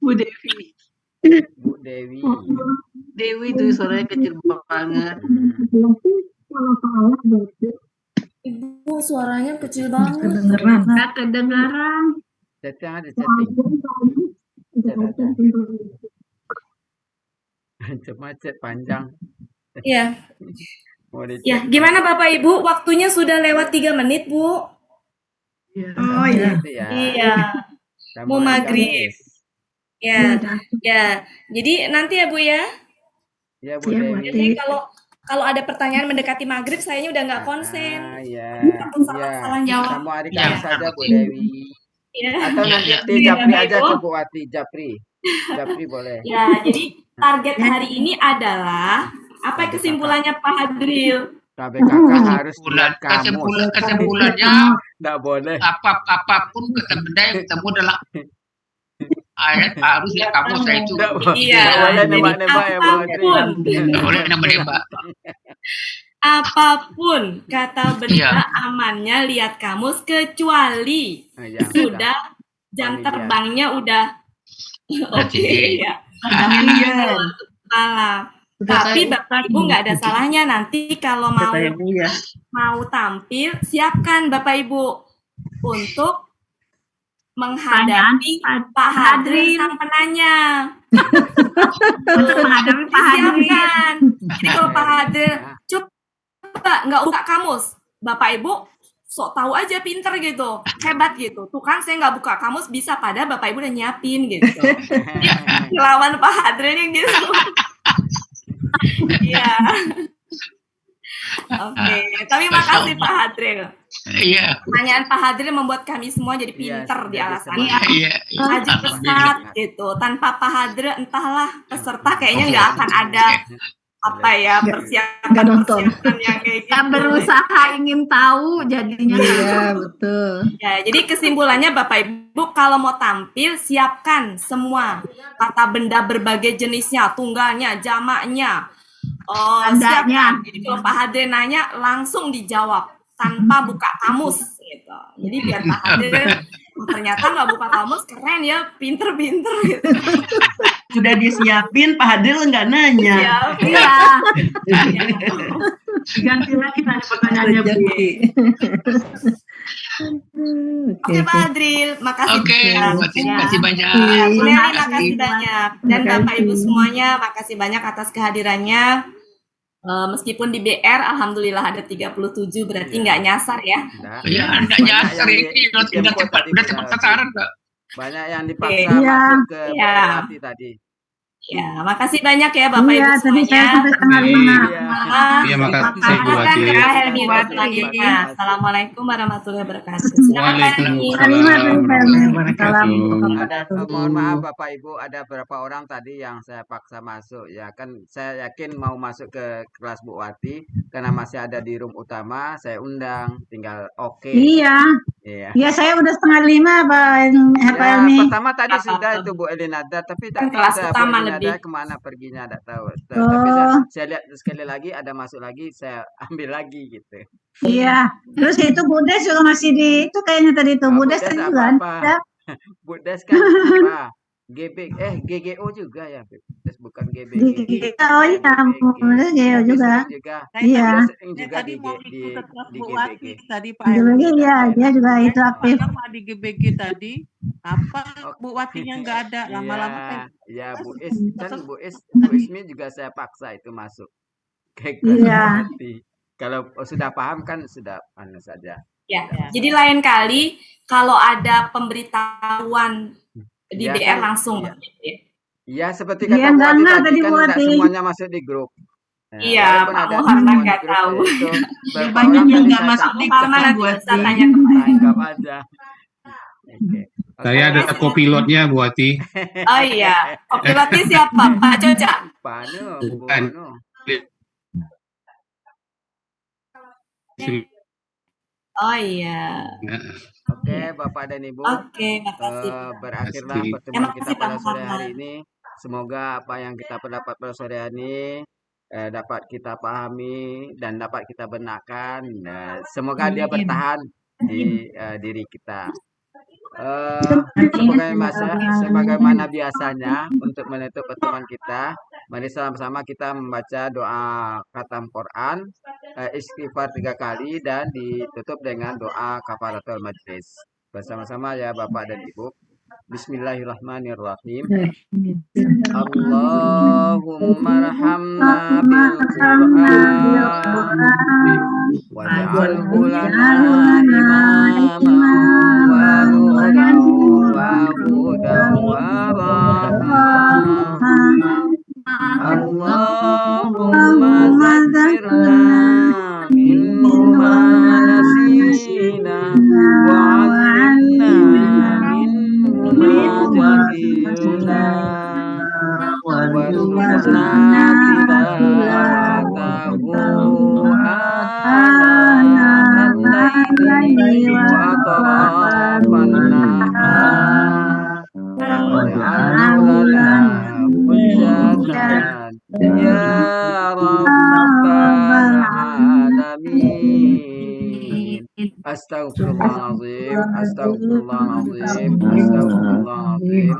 Bu Devi. Bu Devi. Dewi. Dewi tuh suaranya kecil banget. Ibu suaranya kecil banget. Kedengeran. Nggak kedengaran. Setting ada setting. Chat ada. Macet panjang. Iya. Mau Ya, dicek. gimana Bapak Ibu? Waktunya sudah lewat 3 menit, Bu. Oh iya. Gitu ya. Iya. Udah Mau mulai maghrib. gamis. Ya, ya. Jadi nanti ya Bu ya. Ya Bu Siap, Dewi. Jadi kalau ada pertanyaan mendekati maghrib, sayanya udah nggak konsen. Ya. Salah jawab. Kamu adik Ya, saja Bu ngerti. Dewi. Ya. Atau Ya, nanti ya. Ti Japri Bapak aja Ibu. ke Bu Wati Japri. Japri boleh. Ya, jadi target hari ini adalah apa kesimpulannya Pak Hadril? KBKK harus lihat kamus. Kesimpulannya Nggak boleh. apapun kata benda yang ketemu adalah ayat harus lihat kamu saya itu. Nggak Iya, boleh jadi nembak-nembak ya Bu Wati. apapun. Nggak boleh nembak-nembak. Apapun kata benda Iya. amannya lihat kamus kecuali Yang sudah jam familiar. terbangnya udah oke Jadi, ya. Familiar. Malam. Sudah Tapi kayak- Bapak Ibu nggak ada salahnya nanti kalau mau Kata Ibu ya. tampil, siapkan Bapak Ibu untuk menghadapi Pak Hadril sang penanya. Untuk menghadapi Pak Hadril. Disiapkan. Jadi kalau Pak Hadril coba nggak buka kamus, Bapak Ibu sok tahu aja pinter gitu, hebat gitu. Tuh kan saya nggak buka kamus bisa pada Bapak Ibu udah nyiapin gitu. Lawan Pak Hadrilnya gitu. Iya. Oke, tapi makasih Pak Hadril. iya, Pertanyaan Pak Hadril membuat kami semua jadi Iya, pinter di jadi alasannya. semangat. iya. Maju pesat gitu. Tanpa Pak Hadril entahlah peserta kayaknya nggak akan ada apa ya nggak nonton. persiapan yang kayak gitu. Kita berusaha ingin tahu jadinya. Iya, betul. Ya, jadi kesimpulannya Bapak Ibu kalau mau tampil siapkan semua kata benda berbagai jenisnya, tunggalnya, jamaknya. Tandanya. Siapkan. Jadi kalau Pak Hadril nanya langsung dijawab tanpa buka kamus gitu. Jadi biar Pak Hadril ternyata nggak buka kamus keren ya, pinter-pinter gitu. Sudah disiapin, Pak Hadril nggak nanya. Ya, Iya. Ganti lagi tanya pertanyaannya Bu. Rezeki. Oke Pak Hadril, makasih Oke, banyak. terima kasih banyak. Ya, Bu Leli, Terima makasih kasih. banyak. Dan Bapak Ibu semuanya, makasih banyak atas kehadirannya. Meskipun di BR, alhamdulillah ada 37, berarti nggak nyasar ya. Nggak. Ya, Banyak enggak nyasar yang ini udah dijemput cepat, tadi, udah Bu cepat Wati. sasaran, Kak. Banyak yang dipaksa Iya. masuk ke Bu Iya. Wati tadi. Ya, makasih banyak ya Bapak Ibu Iya, tadi saya semuanya. sampai setengah 5. Iya, makasih Bu Silakan Wati. ke Helmi Bu Wati. selanjutnya. Assalamualaikum warahmatullahi wabarakatuh. Silakan Pak Helmi. Mohon maaf Bapak Ibu, ada beberapa orang tadi yang saya paksa masuk. Ya kan saya yakin mau masuk ke kelas Bu Wati karena masih ada di room utama. Saya undang, tinggal oke. Iya. Iya. Ya, saya udah setengah 5, Pak Ya, Helmi. pertama tadi sudah itu Bu Elinada, tapi tadi Kelas Bu utama Elinada lebih. kemana perginya tidak tahu. Tapi Oh. saya lihat sekali lagi ada masuk lagi, saya ambil lagi gitu. Iya. Terus itu Budes juga masih di itu kayaknya tadi itu. Oh, Budes Budes tadi apa juga apa? ada. Bu Des kan apa? GGO juga ya, Des bukan GBG. Oh iya, Budes Geo juga. Iya. Dia sering juga Tadi di mau di ikut kelas di Bu GBG. Wati tadi Pak GBG Helmi. iya, dia juga itu aktif. Apa di GBG tadi? Apa Bu Watinya nggak ada? Lama-lama Iya, kan. iya Bu Is kan Bu Ismi juga saya paksa itu masuk ke kelas Bu Iya. Wati. Kalau sudah paham kan sudah anu saja. Ya, jadi lain kali kalau ada pemberitahuan di Iya BR kan, langsung. iya. Iya seperti Iya, kata Bu enggak Wati tadi tadi kan Bu tidak Wati. semuanya masuk di grup. Nah, Iya, walaupun Pak ada Muhammad semua di nggak grup, tahu. itu beberapa banyak orang yang tadi nggak saya masuk di Pak Muhammad grup nanti buat bisa tanya ke Pak. tangkap aja. Oke. Saya ada kopilotnya Bu Wati. Oh iya, kopilotnya siapa? Pak Coca. Pak Anu, Bu Bukan. Anu. Oh iya. Oke, Bapak dan Ibu. Oke, makasih. Berakhirlah Pasti. pertemuan Terima kita kasih, Pak pada sore Muhammad. hari ini. Semoga apa yang kita pendapat pada sore hari ini dapat kita pahami dan dapat kita benarkan. Semoga dia bertahan di diri kita. Sebagaimana biasanya untuk menutup pertemuan kita, mari sama-sama kita membaca doa khatam Quran, istighfar 3 kali dan ditutup dengan doa kafaratul majlis. Bersama-sama ya Bapak dan Ibu. Bismillahirrahmanirrahim. Allahumma arhamna bil Qur'an waj'alhu lana imaman wa nuran wa hudan wa rahmah. Allahumma zakkirna minhu ma nasina wa 'allimna minhu ma jahilna warzuqna tilawatahu ana al-laili wa atrafan nahar waj'alhu lana hujjatan ya rabbal alamin. Astaghfirullahaladzim, astaghfirullahaladzim, astaghfirullahaladzim.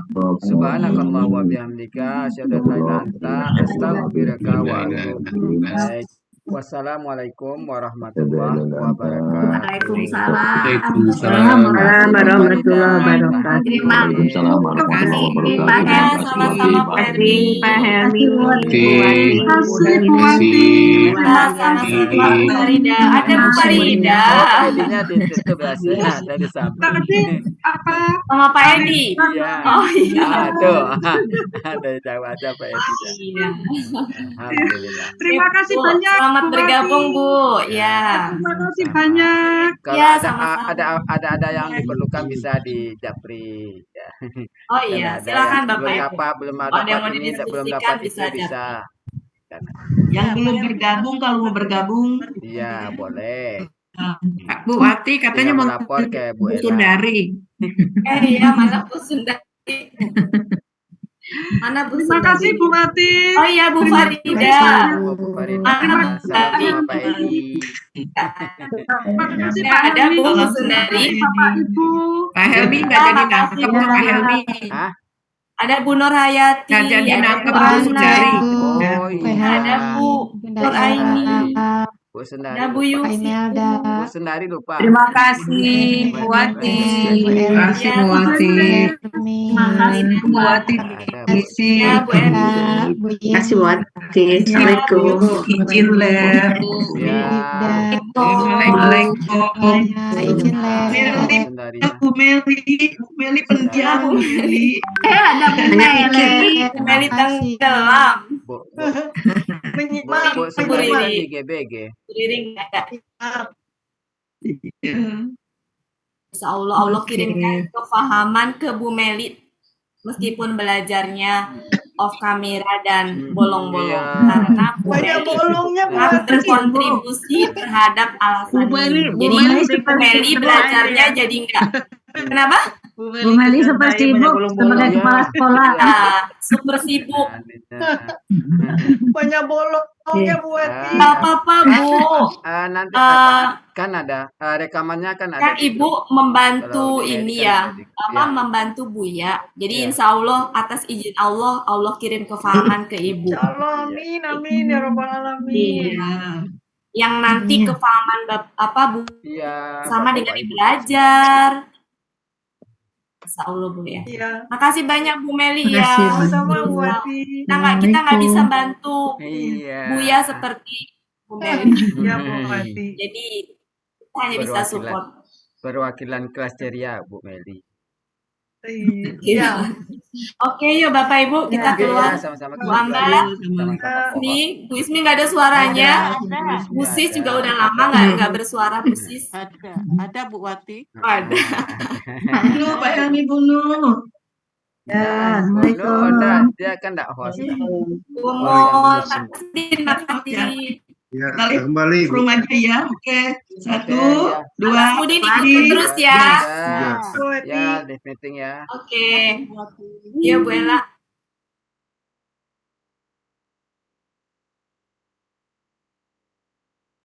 Subhanakallah wa bihamdika asyhadu an la ilaha illa anta astaghfiruka wa atubu ilaik. Wassalamualaikum warahmatullahi wabarakatuh. Waalaikumsalam warahmatullahi wabarakatuh. Waalaikumsalam warahmatullahi wabarakatuh. Sama-sama Pak Helmi. Pak Helmi. Terima kasih. Sama-sama Pak Farida. Ada Bu Farida. Edinya ditutup ya, dari samping. Sama Pak Edi. Iya. Oh iya. Tuh. Dari jauh aja Pak Edi. Alhamdulillah. Terima kasih Bu, banyak. Selamat bergabung Bu. Ya. Terima kasih banyak. Kalau Ya, ada, sama-sama. ada yang diperlukan bisa di Japri. Ya. Oh iya, Kalau ada silakan yang Bapak Ibu. belum Kalau ada yang dapat mau ini, belum didiskusikan dapat bisa itu bisa. Yang belum bergabung, kalau mau bergabung, Iya, boleh. Bu Wati katanya Tinggal mau melapor ke Bu Bu Ella. Sundari. Iya, mana Bu Sundari? Mana Bu Terima Sundari? kasih Bu Mati. Oh iya, Bu Farida. Bu Farida. Mana Bu Salam Sundari? sama Pak Edi. Terima kasih Ya, Pak ada Helmi. Bu Sundari. Bapak Ibu. Pak Helmi nggak jadi nangkep tuh Pak Helmi. Hah? Ada Bu Nur Hayati. Nggak jadi Ada nangkep Bu Bu Ana. Sundari. Oh iya. Ada Bu Nur Aini. Bu Sundari. Ada Bu Yusi. Bu Sundari lupa. Terima kasih Bu Wati. Terima kasih Bu Wati. Terima kasih Bu Wati. Ya, Bu Emi. Terima kasih Bu Wati. Assalamualaikum. Izin leh. Ya. Assalamualaikum. Bu Sundari. Bu Meli pendiam. Bu Meli. Ada Bu Mele. Bu Meli tenggelam. Bu Sundari di GBG. Riring ada. Insya Allah, Allah kirimkan kefahaman ke Bu Meli meskipun belajarnya off kamera dan bolong-bolong Iya. karena Bu Banyak Meli bolongnya Bu sangat Wati. berkontribusi terhadap alasan Bu Meli, ini. Bu Jadi Meli Bu Meli belajarnya jadi enggak. Kenapa? Bu Meli super sibuk sebagai kepala sekolah. Nah, super sibuk. Banyak bolongnya Bu Wati. Nggak apa-apa Bu. Nanti Eh, kan ada rekamannya kan ada. Kan Ibu membantu Kalau ini diedit ya, kan membantu Buya. Jadi Iya. insya Allah atas izin Allah, Allah kirim kefahaman ke Ibu. Allah, amin, amin, ya Rabbal Alamin. Yang nanti kefahaman Bu Iya. sama dengan Bapak-Ibu. belajar. Insya Allah Bu ya. Iya. Makasih banyak Bu Meli ya. Makasih banyak. Sama Bu Wati. Kita nggak bisa bantu Iya. Buya seperti Bu Meli. Ya Bu Wati. Jadi kita hanya bisa support. Perwakilan kelas ceria Bu Meli. Iya. Oke yuk Bapak Ibu kita keluar. Sama-sama Bu Ambar. Nih, Bu Ismi nggak ada suaranya. Bu Sis juga udah lama nggak bersuara Bu Sis. Ada Bu Wati. Ada. Halo Pak Helmi Bunu. Ya, Assalamualaikum. Dia kan enggak host. Kumul, makasih. Ya, Kali kembali. Bu. rumah aja ya. Oke. 1, 2, Mas Budi ikutin terus ya. Ya, di meeting ya. Oke. Iya Bu Ella.